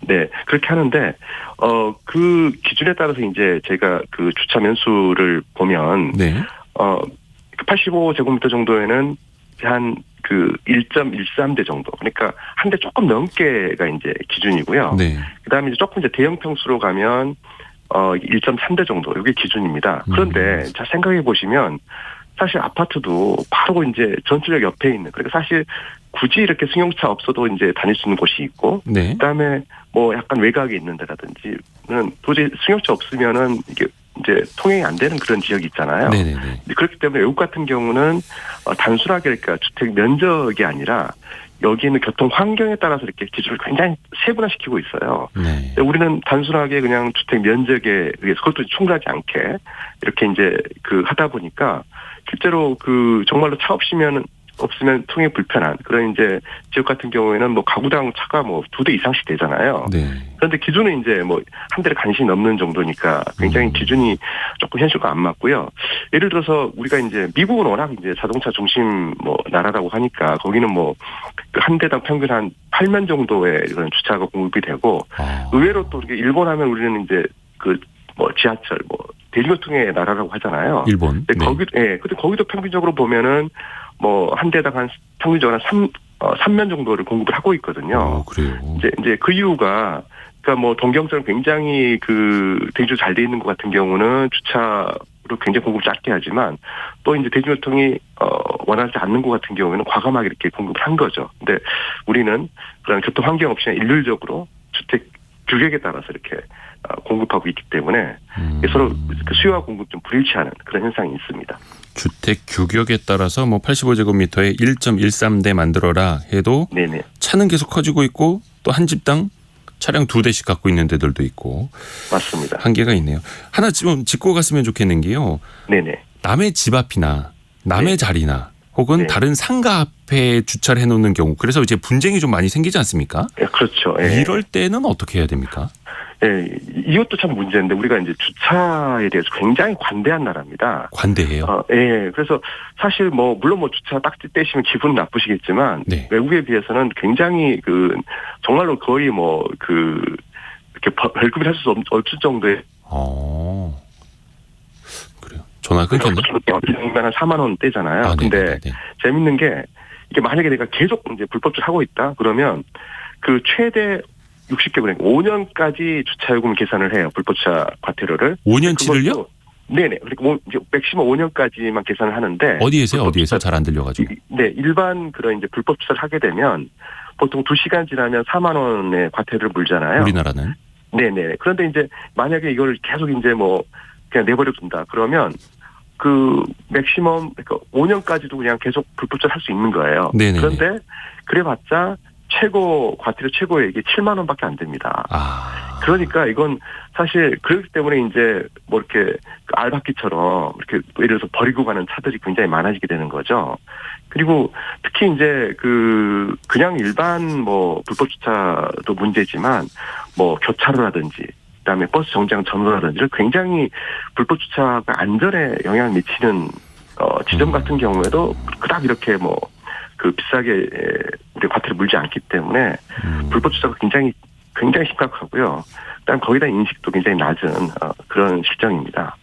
네, 그렇게 하는데, 그 기준에 따라서 이제 제가 그 주차 면수를 보면, 네. 85제곱미터 정도에는 한 1.13대 정도. 그러니까 한 대 조금 넘게가 이제 기준이고요. 네. 그 다음에 이제 조금 이제 대형 평수로 가면, 1.3대 정도. 이게 기준입니다. 그런데 자, 생각해 보시면, 사실 아파트도 바로 이제 전철역 옆에 있는, 그러니까 사실 굳이 이렇게 승용차 없어도 이제 다닐 수 있는 곳이 있고, 네. 그다음에 약간 외곽에 있는 데라든지는 도저히 승용차 없으면은 이게 이제 통행이 안 되는 그런 지역이 있잖아요. 네네네. 그렇기 때문에 외국 같은 경우는 단순하게 그러니까 주택 면적이 아니라 여기 있는 교통 환경에 따라서 이렇게 기준을 굉장히 세분화시키고 있어요. 네. 우리는 단순하게 그냥 주택 면적에 의해서 그것도 충분하지 않게 이렇게 이제 하다 보니까 실제로 정말로 차 없이면은 없으면 통행 불편한 그런 이제 지역 같은 경우에는 뭐 가구당 차가 뭐 2대 이상씩 되잖아요. 네. 그런데 기준은 이제 뭐 한 대를 간신히 넘는 정도니까 굉장히 기준이 조금 현실과 안 맞고요. 예를 들어서 우리가 이제 미국은 워낙 이제 자동차 중심 뭐 나라라고 하니까 거기는 뭐 그 한 대당 평균 한 8면 정도의 그런 주차가 공급이 되고 의외로 또 이렇게 일본 하면 우리는 이제 그 뭐 지하철 뭐 대중교통의 나라라고 하잖아요. 일본. 근데 근데 거기도 평균적으로 보면은 뭐 한 대당 한 평균적으로 한 3면 정도를 공급을 하고 있거든요. 그래요. 이제 그 이유가 그러니까 뭐 동경처럼 굉장히 그 대중교통 잘 돼 있는 것 같은 경우는 주차로 굉장히 공급 짧게 하지만 또 이제 대중교통이 원하지 않는 것 같은 경우에는 과감하게 이렇게 공급을 한 거죠. 근데 우리는 그런 교통 환경 없이 일률적으로 주택 규격에 따라서 이렇게 공급하고 있기 때문에 서로 그 수요와 공급 좀 불일치하는 그런 현상이 있습니다. 주택 규격에 따라서 뭐 85제곱미터에 1.13대 만들어라 해도 네네. 차는 계속 커지고 있고 또 한 집당 차량 2대씩 갖고 있는 데들도 있고 맞습니다. 한계가 있네요. 하나 좀 짚고 갔으면 좋겠는 게요. 네네. 남의 집 앞이나 남의 네. 자리나 혹은 네. 다른 상가 앞에 주차를 해놓는 경우 그래서 이제 분쟁이 좀 많이 생기지 않습니까? 예, 그렇죠. 예. 이럴 때는 어떻게 해야 됩니까? 예, 이것도 참 문제인데 우리가 이제 주차에 대해서 굉장히 관대한 나라입니다. 관대해요. 예. 그래서 사실 뭐 물론 뭐 주차 딱지 떼시면 기분 나쁘시겠지만 네. 외국에 비해서는 굉장히 그 정말로 거의 뭐 그 이렇게 벌금을 할 수 없을 정도의 그래요. 전화 끊겼네. 한 4만 원 떼잖아요. 근데 네네네. 재밌는 게 이게 만약에 내가 계속 이제 불법주를 하고 있다 그러면 그 최대 60개월 그러니까 5년까지 주차요금을 계산을 해요. 불법주차 과태료를. 5년치를요? 네네. 그러니까 이제 맥시멈 5년까지만 계산을 하는데 어디에서요? 어디에서 잘 안 들려가지고. 네, 일반 그런 이제 불법주차를 하게 되면 보통 2시간 지나면 4만 원의 과태료를 물잖아요. 우리나라는. 네네. 그런데 이제 만약에 이걸 계속 이제 뭐 그냥 내버려 둔다 그러면 그 맥시멈 그러니까 5년까지도 그냥 계속 불법주차를 할 수 있는 거예요. 네네네. 그런데 그래봤자 과태료 최고액이 7만 원밖에 안 됩니다. 그러니까 이건 사실 그렇기 때문에 이제 뭐 이렇게 알바끼처럼 이렇게 예를 들어서 버리고 가는 차들이 굉장히 많아지게 되는 거죠. 그리고 특히 이제 그냥 일반 뭐 불법 주차도 문제지만 뭐 교차로라든지 그다음에 버스 정류장 전로라든지 굉장히 불법 주차가 안전에 영향을 미치는 지점 같은 경우에도 그닥 이렇게 뭐 비싸게 우리 과태료 물지 않기 때문에 불법 주차가 굉장히 심각하고요. 일단 거기다 인식도 굉장히 낮은 그런 실정입니다.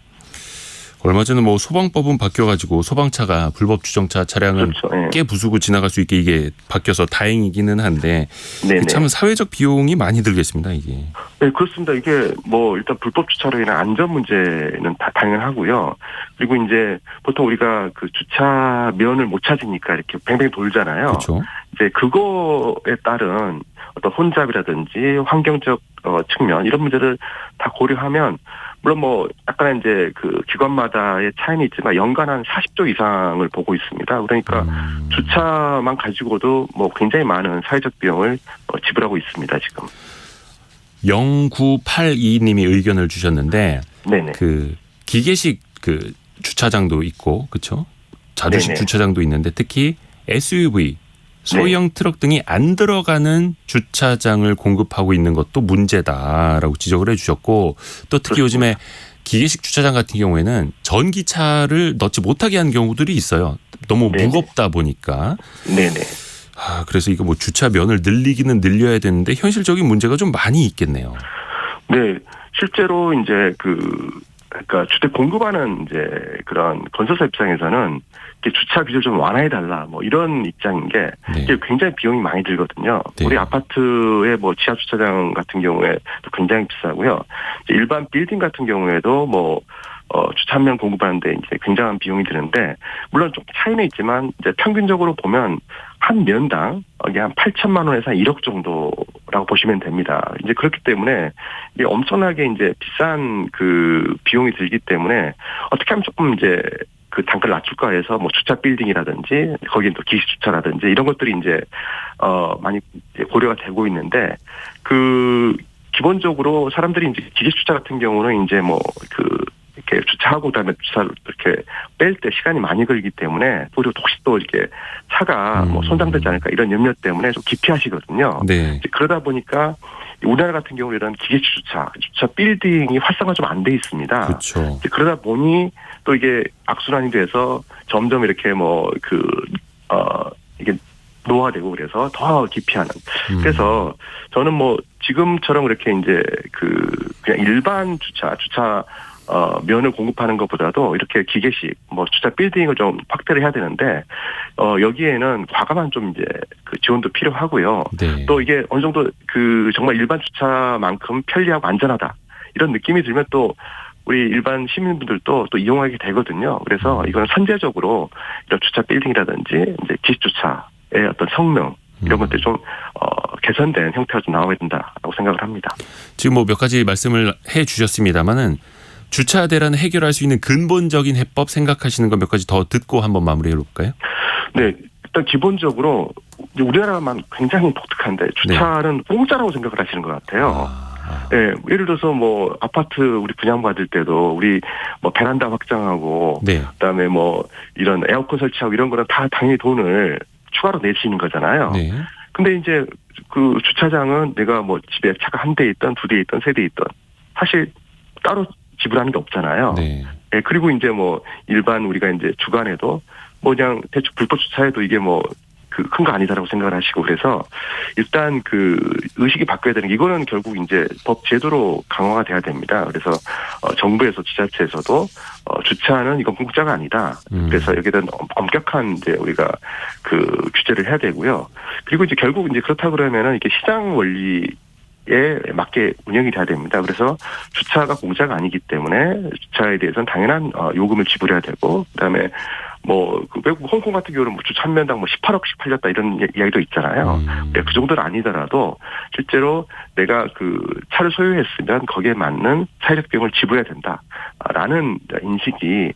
얼마 전에 뭐 소방법은 바뀌어가지고 소방차가 불법 주정차 차량은 그렇죠. 예. 깨 부수고 지나갈 수 있게 이게 바뀌어서 다행이기는 한데 네네. 참 사회적 비용이 많이 들겠습니다 이게. 네, 그렇습니다. 이게 뭐 일단 불법 주차로 인한 안전 문제는 다 당연하고요. 그리고 이제 보통 우리가 그 주차면을 못 찾으니까 이렇게 뱅뱅 돌잖아요. 그렇죠. 이제 그거에 따른 어떤 혼잡이라든지 환경적 측면 이런 문제를 다 고려하면 물론 뭐 약간 이제 그 기관마다의 차이는 있지만 연간 한 40조 이상을 보고 있습니다. 그러니까 주차만 가지고도 뭐 굉장히 많은 사회적 비용을 지불하고 있습니다 지금. 0982님이 의견을 주셨는데 네네. 그 기계식 그 주차장도 있고 그렇죠. 자주식 네네. 주차장도 있는데 특히 SUV 소형 트럭 등이 안 들어가는 주차장을 공급하고 있는 것도 문제다라고 지적을 해주셨고 또 특히 그렇습니다. 요즘에 기계식 주차장 같은 경우에는 전기차를 넣지 못하게 한 경우들이 있어요. 너무 네네. 무겁다 보니까. 네네. 그래서 이거 뭐 주차면을 늘리기는 늘려야 되는데 현실적인 문제가 좀 많이 있겠네요. 네, 실제로 이제 그러니까 주택 공급하는 이제 그런 건설사 입장에서는 주차 규제를 좀 완화해달라 뭐 이런 입장인 게 이게 굉장히 비용이 많이 들거든요. 네. 우리 아파트의 뭐 지하 주차장 같은 경우에 굉장히 비싸고요. 일반 빌딩 같은 경우에도 뭐 주차면 공급하는데 이제 굉장한 비용이 드는데 물론 좀 차이는 있지만 이제 평균적으로 보면 한 면당 이게 한 8천만 원에서 한 1억 정도라고 보시면 됩니다. 이제 그렇기 때문에 이게 엄청나게 이제 비싼 그 비용이 들기 때문에 어떻게 하면 조금 이제 그 단가를 낮출까 해서 뭐 주차 빌딩이라든지 거기는 또 기식 주차라든지 이런 것들이 이제 많이 이제 고려가 되고 있는데 기본적으로 사람들이 이제 기식 주차 같은 경우는 이제 뭐 이렇게 주차하고 그다음에 주차를 이렇게 뺄 때 시간이 많이 걸리기 때문에 오히려 혹시 또 이렇게 차가 뭐 손상되지 않을까 이런 염려 때문에 좀 기피하시거든요. 네. 이제 그러다 보니까 우리나라 같은 경우는 이런 기계식 주차 빌딩이 활성화 좀 안 돼 있습니다. 그렇죠. 이제 그러다 보니 또 이게 악순환이 돼서 점점 이렇게 이게 노화되고 그래서 더 기피하는. 그래서 저는 뭐 지금처럼 그렇게 이제 그냥 일반 주차 면을 공급하는 것보다도 이렇게 기계식 주차 빌딩을 좀 확대를 해야 되는데 여기에는 과감한 좀 이제 그 지원도 필요하고요. 네. 또 이게 어느 정도 정말 일반 주차만큼 편리하고 안전하다 이런 느낌이 들면 또 우리 일반 시민분들도 또 이용하게 되거든요. 그래서 이거는 선제적으로 이런 주차 빌딩이라든지 이제 기식 주차의 어떤 성능 이런 것들 좀 개선된 형태가 좀 나와야 된다라고 생각을 합니다. 지금 뭐 몇 가지 말씀을 해 주셨습니다만은 주차 대란을 해결할 수 있는 근본적인 해법 생각하시는 거 몇 가지 더 듣고 한번 마무리해 볼까요? 네. 일단 기본적으로 우리나라만 굉장히 독특한데 주차는 공짜라고 생각을 하시는 것 같아요. 네, 예를 들어서 뭐 아파트 우리 분양받을 때도 우리 뭐 베란다 확장하고 네. 그다음에 뭐 이런 에어컨 설치하고 이런 거는 다 당연히 돈을 추가로 내시는 거잖아요. 네. 근데 이제 그 주차장은 내가 뭐 집에 차가 한 대 있던 두 대 있던 세 대 있던 사실 따로 지불하는 게 없잖아요. 네. 예, 그리고 이제 뭐 일반 우리가 이제 주간에도 뭐 그냥 대충 불법 주차해도 이게 뭐 큰 거 아니다라고 생각을 하시고 그래서 일단 그 의식이 바뀌어야 되는 게 이거는 결국 이제 법 제도로 강화가 돼야 됩니다. 그래서 정부에서 지자체에서도 주차는 이건 공짜가 아니다. 그래서 여기에 대한 엄격한 이제 우리가 그 규제를 해야 되고요. 그리고 이제 결국 이제 그렇다 그러면은 이게 시장 원리 에 맞게 운영이 돼야 됩니다. 그래서 주차가 공짜가 아니기 때문에 주차에 대해서는 당연한 요금을 지불해야 되고 그다음에 그 외국 홍콩 같은 경우는 주차 한 명당 18억씩 팔렸다 이런 이야기도 있잖아요. 네, 그 정도는 아니더라도 실제로 내가 그 차를 소유했으면 거기에 맞는 차이력 비용을 지불해야 된다라는 인식이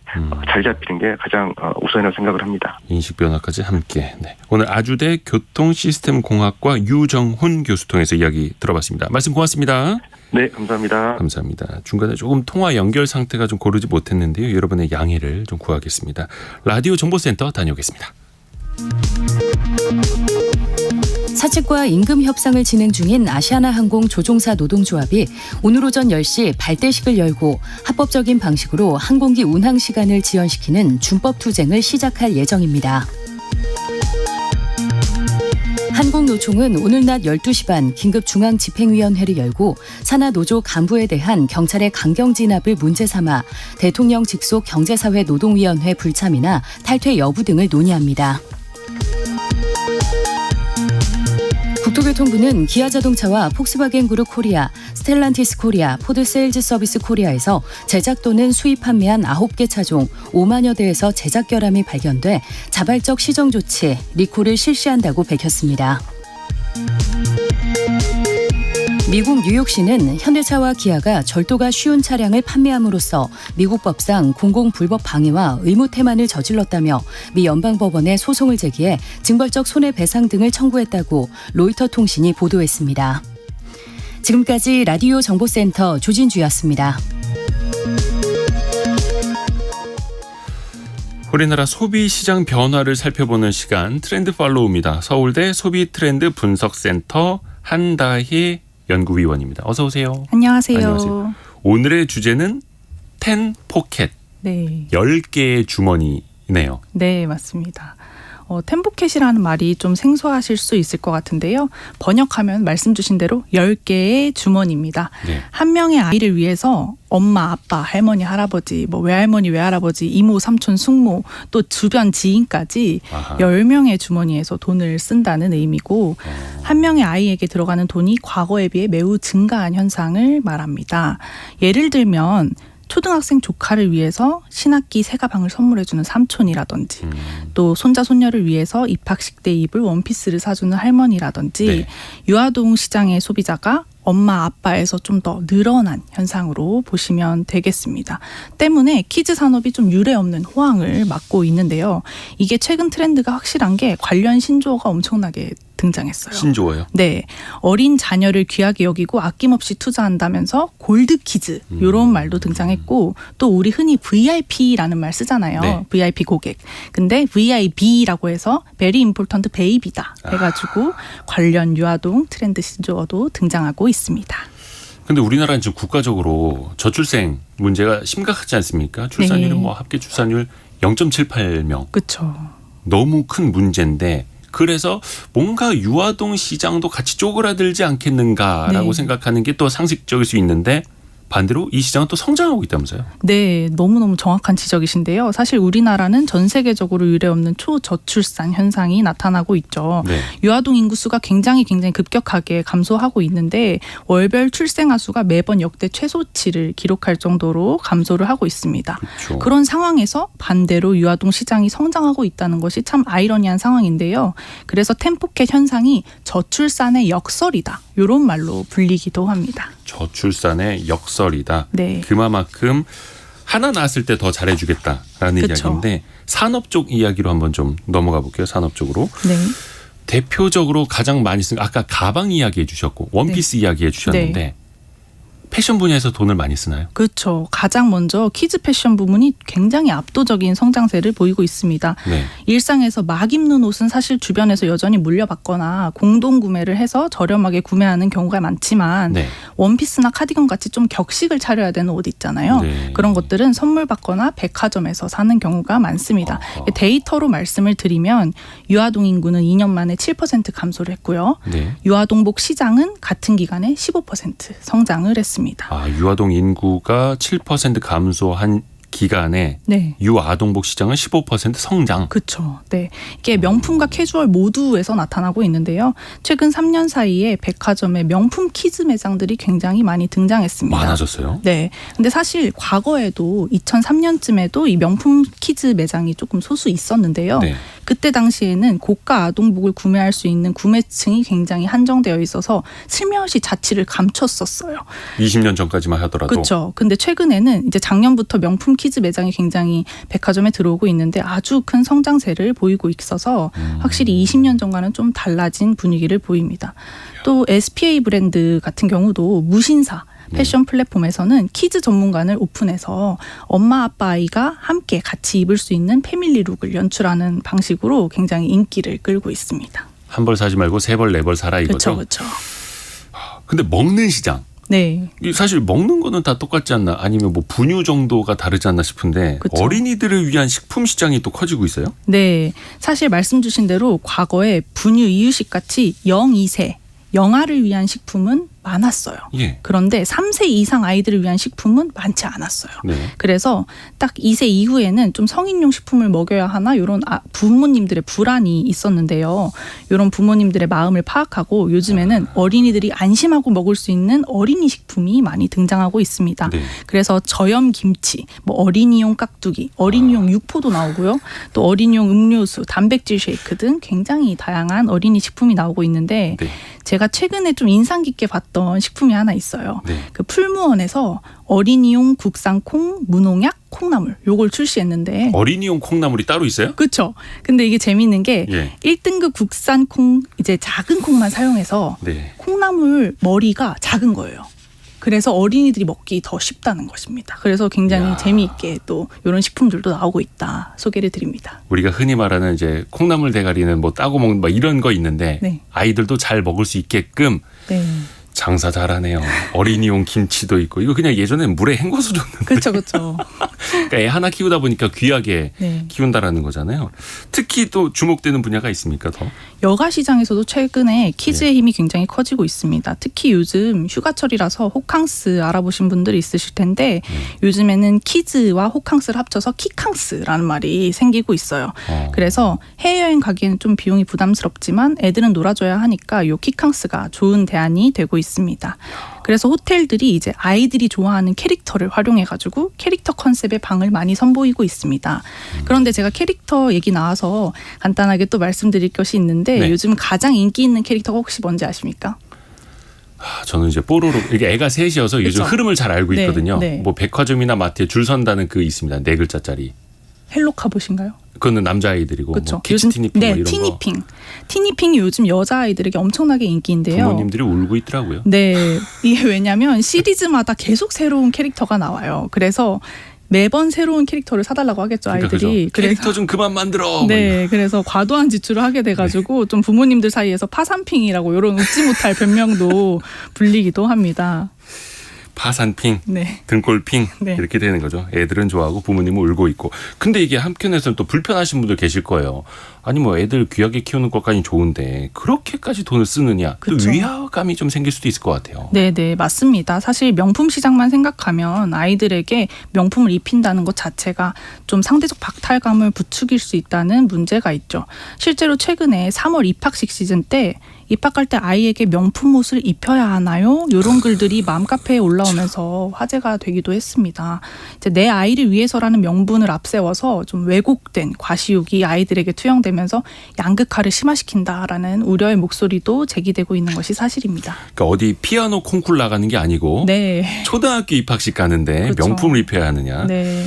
잘 잡히는 게 가장 우선이라고 생각을 합니다. 인식 변화까지 함께. 네. 오늘 아주대 교통시스템공학과 유정훈 교수 통해서 이야기 들어봤습니다. 말씀 고맙습니다. 네, 감사합니다. 감사합니다. 중간에 조금 통화 연결 상태가 좀 고르지 못했는데요. 여러분의 양해를 좀 구하겠습니다. 라디오 정보센터 다녀오겠습니다. 사측과 임금 협상을 진행 중인 아시아나항공 조종사 노동조합이 오늘 오전 10시 발대식을 열고 합법적인 방식으로 항공기 운항 시간을 지연시키는 준법 투쟁을 시작할 예정입니다. 한국노총은 오늘 낮 12시 반 긴급 중앙집행위원회를 열고 산하노조 간부에 대한 경찰의 강경 진압을 문제 삼아 대통령 직속 경제사회노동위원회 불참이나 탈퇴 여부 등을 논의합니다. 국토교통부는 기아자동차와 폭스바겐그룹 코리아, 스텔란티스 코리아, 포드세일즈 서비스 코리아에서 제작 또는 수입 판매한 9개 차종 5만여 대에서 제작 결함이 발견돼 자발적 시정 조치, 리콜을 실시한다고 밝혔습니다. 미국 뉴욕시는 현대차와 기아가 절도가 쉬운 차량을 판매함으로써 미국 법상 공공불법 방해와 의무태만을 저질렀다며 미 연방법원에 소송을 제기해 징벌적 손해배상 등을 청구했다고 로이터 통신이 보도했습니다. 지금까지 라디오 정보센터 조진주였습니다. 우리나라 소비시장 변화를 살펴보는 시간 트렌드 팔로우입니다. 서울대 소비트렌드 분석센터 한다희 연구위원입니다. 어서 오세요. 안녕하세요. 안녕하세요. 오늘의 주제는 10 포켓, 네. 10개의 주머니네요. 네, 맞습니다. 텐포켓이라는 말이 좀 생소하실 수 있을 것 같은데요. 번역하면 말씀 주신 대로 10개의 주머니입니다. 네. 한 명의 아이를 위해서 엄마, 아빠, 할머니, 할아버지, 외할머니, 외할아버지, 이모, 삼촌, 숙모, 또 주변 지인까지 아하. 10명의 주머니에서 돈을 쓴다는 의미고 한 명의 아이에게 들어가는 돈이 과거에 비해 매우 증가한 현상을 말합니다. 예를 들면 초등학생 조카를 위해서 신학기 새 가방을 선물해주는 삼촌이라든지 또 손자 손녀를 위해서 입학식 때 입을 원피스를 사주는 할머니라든지 네. 유아동 시장의 소비자가 엄마 아빠에서 좀 더 늘어난 현상으로 보시면 되겠습니다. 때문에 키즈 산업이 좀 유례없는 호황을 맞고 있는데요. 이게 최근 트렌드가 확실한 게 관련 신조어가 엄청나게 등장했어요. 신조어요? 네. 어린 자녀를 귀하게 여기고 아낌없이 투자한다면서 골드키즈 이런 말도 등장했고 또 우리 흔히 VIP라는 말 쓰잖아요. 네. VIP 고객. 근데 VIB라고 해서 Very Important Baby다 해가지고 관련 유아동 트렌드 신조어도 등장하고 있습니다. 근데 우리나라는 지금 국가적으로 저출생 문제가 심각하지 않습니까? 출산율은 네. 뭐 합계 출산율 0.78명. 그렇죠. 너무 큰 문제인데 그래서 뭔가 유아동 시장도 같이 쪼그라들지 않겠는가라고 네. 생각하는 게 또 상식적일 수 있는데 반대로 이 시장은 또 성장하고 있다면서요? 네, 너무너무 정확한 지적이신데요. 사실 우리나라는 전 세계적으로 유례없는 초저출산 현상이 나타나고 있죠. 네. 유아동 인구수가 굉장히 급격하게 감소하고 있는데 월별 출생아 수가 매번 역대 최소치를 기록할 정도로 감소를 하고 있습니다. 그렇죠. 그런 상황에서 반대로 유아동 시장이 성장하고 있다는 것이 참 아이러니한 상황인데요. 그래서 템포켓 현상이 저출산의 역설이다. 이런 말로 불리기도 합니다. 저출산의 역설이다. 네. 그만큼 하나 낳았을 때 더 잘해주겠다라는 그쵸. 이야기인데 산업 쪽 이야기로 한번 좀 넘어가 볼게요. 산업 쪽으로. 네. 대표적으로 가장 많이 쓰는 아까 가방 이야기해 주셨고 원피스 이야기해 주셨는데 패션 분야에서 돈을 많이 쓰나요? 그렇죠. 가장 먼저 키즈 패션 부문이 굉장히 압도적인 성장세를 보이고 있습니다. 네. 일상에서 막 입는 옷은 사실 주변에서 여전히 물려받거나 공동 구매를 해서 저렴하게 구매하는 경우가 많지만 네. 원피스나 카디건 같이 좀 격식을 차려야 되는 옷 있잖아요. 네. 그런 것들은 선물 받거나 백화점에서 사는 경우가 많습니다. 아하. 데이터로 말씀을 드리면 유아동 인구는 2년 만에 7% 감소를 했고요. 네. 유아동복 시장은 같은 기간에 15% 성장을 했습니다. 아, 유아동 인구가 7% 감소한 기간에 네. 유아동복 시장은 15% 성장. 그렇죠. 네. 이게 명품과 캐주얼 모두에서 나타나고 있는데요. 최근 3년 사이에 백화점의 명품 키즈 매장들이 굉장히 많이 등장했습니다. 많아졌어요? 네. 근데 사실 과거에도 2003년쯤에도 이 명품 키즈 매장이 조금 소수 있었는데요. 네. 그때 당시에는 고가 아동복을 구매할 수 있는 구매층이 굉장히 한정되어 있어서 슬며시 자취를 감췄었어요. 20년 전까지만 하더라도. 그렇죠. 근데 최근에는 이제 작년부터 명품 키즈 매장이 굉장히 백화점에 들어오고 있는데 아주 큰 성장세를 보이고 있어서 확실히 20년 전과는 좀 달라진 분위기를 보입니다. 또 SPA 브랜드 같은 경우도 무신사 패션 플랫폼에서는 키즈 전문관을 오픈해서 엄마 아빠 아이가 함께 같이 입을 수 있는 패밀리룩을 연출하는 방식으로 굉장히 인기를 끌고 있습니다. 한 벌 사지 말고 세 벌, 네 벌 사라 이거죠. 그렇죠. 근데 먹는 시장. 네. 사실 먹는 거는 다 똑같지 않나 아니면 뭐 분유 정도가 다르지 않나 싶은데 그쵸. 어린이들을 위한 식품 시장이 또 커지고 있어요? 네. 사실 말씀 주신 대로 과거에 분유 이유식 같이 0, 2세 영아를 위한 식품은 많았어요. 예. 그런데 3세 이상 아이들을 위한 식품은 많지 않았어요. 네. 그래서 딱 2세 이후에는 좀 성인용 식품을 먹여야 하나 이런 부모님들의 불안이 있었는데요. 이런 부모님들의 마음을 파악하고 요즘에는 어린이들이 안심하고 먹을 수 있는 어린이 식품이 많이 등장하고 있습니다. 네. 그래서 저염 김치, 뭐 어린이용 깍두기, 어린이용 육포도 나오고요. 또 어린이용 음료수, 단백질 쉐이크 등 굉장히 다양한 어린이 식품이 나오고 있는데 네. 제가 최근에 좀 인상 깊게 봤던 식품이 하나 있어요. 네. 그 풀무원에서 어린이용 국산 콩, 무농약, 콩나물 요걸 출시했는데 어린이용 콩나물이 따로 있어요? 그렇죠. 근데 이게 재미있는 게 예. 1등급 국산 콩 이제 작은 콩만 사용해서 네. 콩나물 머리가 작은 거예요. 그래서 어린이들이 먹기 더 쉽다는 것입니다. 그래서 굉장히 야. 재미있게 또 이런 식품들도 나오고 있다 소개를 드립니다. 우리가 흔히 말하는 이제 콩나물 대가리는 뭐 따고 먹는 뭐 이런 거 있는데 네. 아이들도 잘 먹을 수 있게끔 네, 장사 잘하네요. 어린이용 김치도 있고 이거 그냥 예전에 물에 헹궈서 줬는데 그렇죠, 그렇죠. 그러니까 애 하나 키우다 보니까 귀하게 네. 키운다라는 거잖아요. 특히 또 주목되는 분야가 있습니까 더? 여가 시장에서도 최근에 키즈의 힘이 굉장히 커지고 있습니다. 특히 요즘 휴가철이라서 호캉스 알아보신 분들이 있으실 텐데 요즘에는 키즈와 호캉스를 합쳐서 키캉스라는 말이 생기고 있어요. 그래서 해외여행 가기에는 좀 비용이 부담스럽지만 애들은 놀아줘야 하니까 요 키캉스가 좋은 대안이 되고 있습니다. 그래서 호텔들이 이제 아이들이 좋아하는 캐릭터를 활용해가지고 캐릭터 컨셉의 방을 많이 선보이고 있습니다. 그런데 제가 캐릭터 얘기 나와서 간단하게 또 말씀드릴 것이 있는데 네. 요즘 가장 인기 있는 캐릭터가 혹시 뭔지 아십니까? 저는 이제 뽀로로 이게 애가 셋이어서 요즘 그쵸. 흐름을 잘 알고 네, 있거든요. 네. 뭐 백화점이나 마트에 줄 선다는 그 있습니다. 4글자짜리. 헬로카봇인가요? 그거는 남자아이들이고 그렇죠. 뭐 키즈 티니핑 네, 뭐 이런 거 티니핑. 티니핑이 요즘 여자아이들에게 엄청나게 인기인데요. 부모님들이 울고 있더라고요. 네, 이게 왜냐면 시리즈마다 계속 새로운 캐릭터가 나와요. 그래서 매번 새로운 캐릭터를 사달라고 하겠죠, 그러니까 아이들이. 그죠. 캐릭터 좀 그만 만들어. 네, 그래서 과도한 지출을 하게 돼가지고 좀 부모님들 사이에서 파산핑이라고 이런 웃지 못할 별명도 불리기도 합니다. 파산핑, 네. 등골핑 네. 이렇게 되는 거죠. 애들은 좋아하고 부모님은 울고 있고. 근데 이게 한편에서는 또 불편하신 분들 계실 거예요. 아니 뭐 애들 귀하게 키우는 것까지 좋은데 그렇게까지 돈을 쓰느냐. 또 그쵸. 위화감이 좀 생길 수도 있을 것 같아요. 네, 맞습니다. 사실 명품 시장만 생각하면 아이들에게 명품을 입힌다는 것 자체가 좀 상대적 박탈감을 부추길 수 있다는 문제가 있죠. 실제로 최근에 3월 입학식 시즌 때 입학할 때 아이에게 명품 옷을 입혀야 하나요? 이런 글들이 맘카페에 올라오면서 화제가 되기도 했습니다. 이제 내 아이를 위해서라는 명분을 앞세워서 좀 왜곡된 과시욕이 아이들에게 투영되면서 양극화를 심화시킨다라는 우려의 목소리도 제기되고 있는 것이 사실입니다. 그러니까 어디 피아노 콩쿨 나가는 게 아니고 네. 초등학교 입학식 가는데 그렇죠. 명품을 입혀야 하느냐. 네.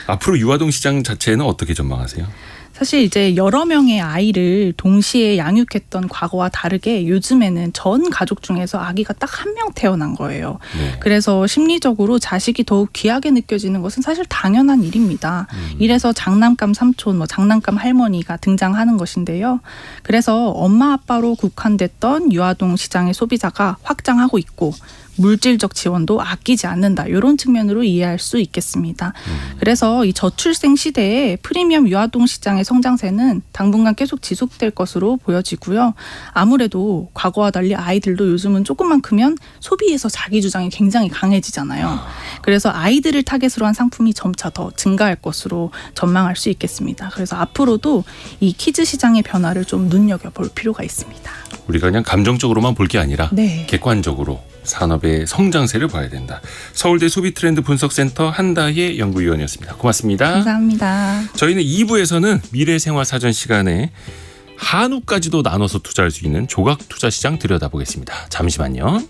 앞으로 유아동 시장 자체는 어떻게 전망하세요? 사실 이제 여러 명의 아이를 동시에 양육했던 과거와 다르게 요즘에는 전 가족 중에서 아기가 딱 한 명 태어난 거예요. 네. 그래서 심리적으로 자식이 더욱 귀하게 느껴지는 것은 사실 당연한 일입니다. 이래서 장난감 삼촌, 뭐 장난감 할머니가 등장하는 것인데요. 그래서 엄마 아빠로 국한됐던 유아동 시장의 소비자가 확장하고 있고 물질적 지원도 아끼지 않는다. 이런 측면으로 이해할 수 있겠습니다. 그래서 이 저출생 시대에 프리미엄 유아동 시장의 성장세는 당분간 계속 지속될 것으로 보여지고요. 아무래도 과거와 달리 아이들도 요즘은 조금만 크면 소비에서 자기 주장이 굉장히 강해지잖아요. 그래서 아이들을 타겟으로 한 상품이 점차 더 증가할 것으로 전망할 수 있겠습니다. 그래서 앞으로도 이 키즈 시장의 변화를 좀 눈여겨볼 필요가 있습니다. 우리가 그냥 감정적으로만 볼 게 아니라 네. 객관적으로 산업의 성장세를 봐야 된다. 서울대 소비트렌드 분석센터 한다혜 연구위원이었습니다. 고맙습니다. 감사합니다. 저희는 2부에서는 미래생활사전 시간에 한우까지도 나눠서 투자할 수 있는 조각 투자 시장 들여다보겠습니다. 잠시만요.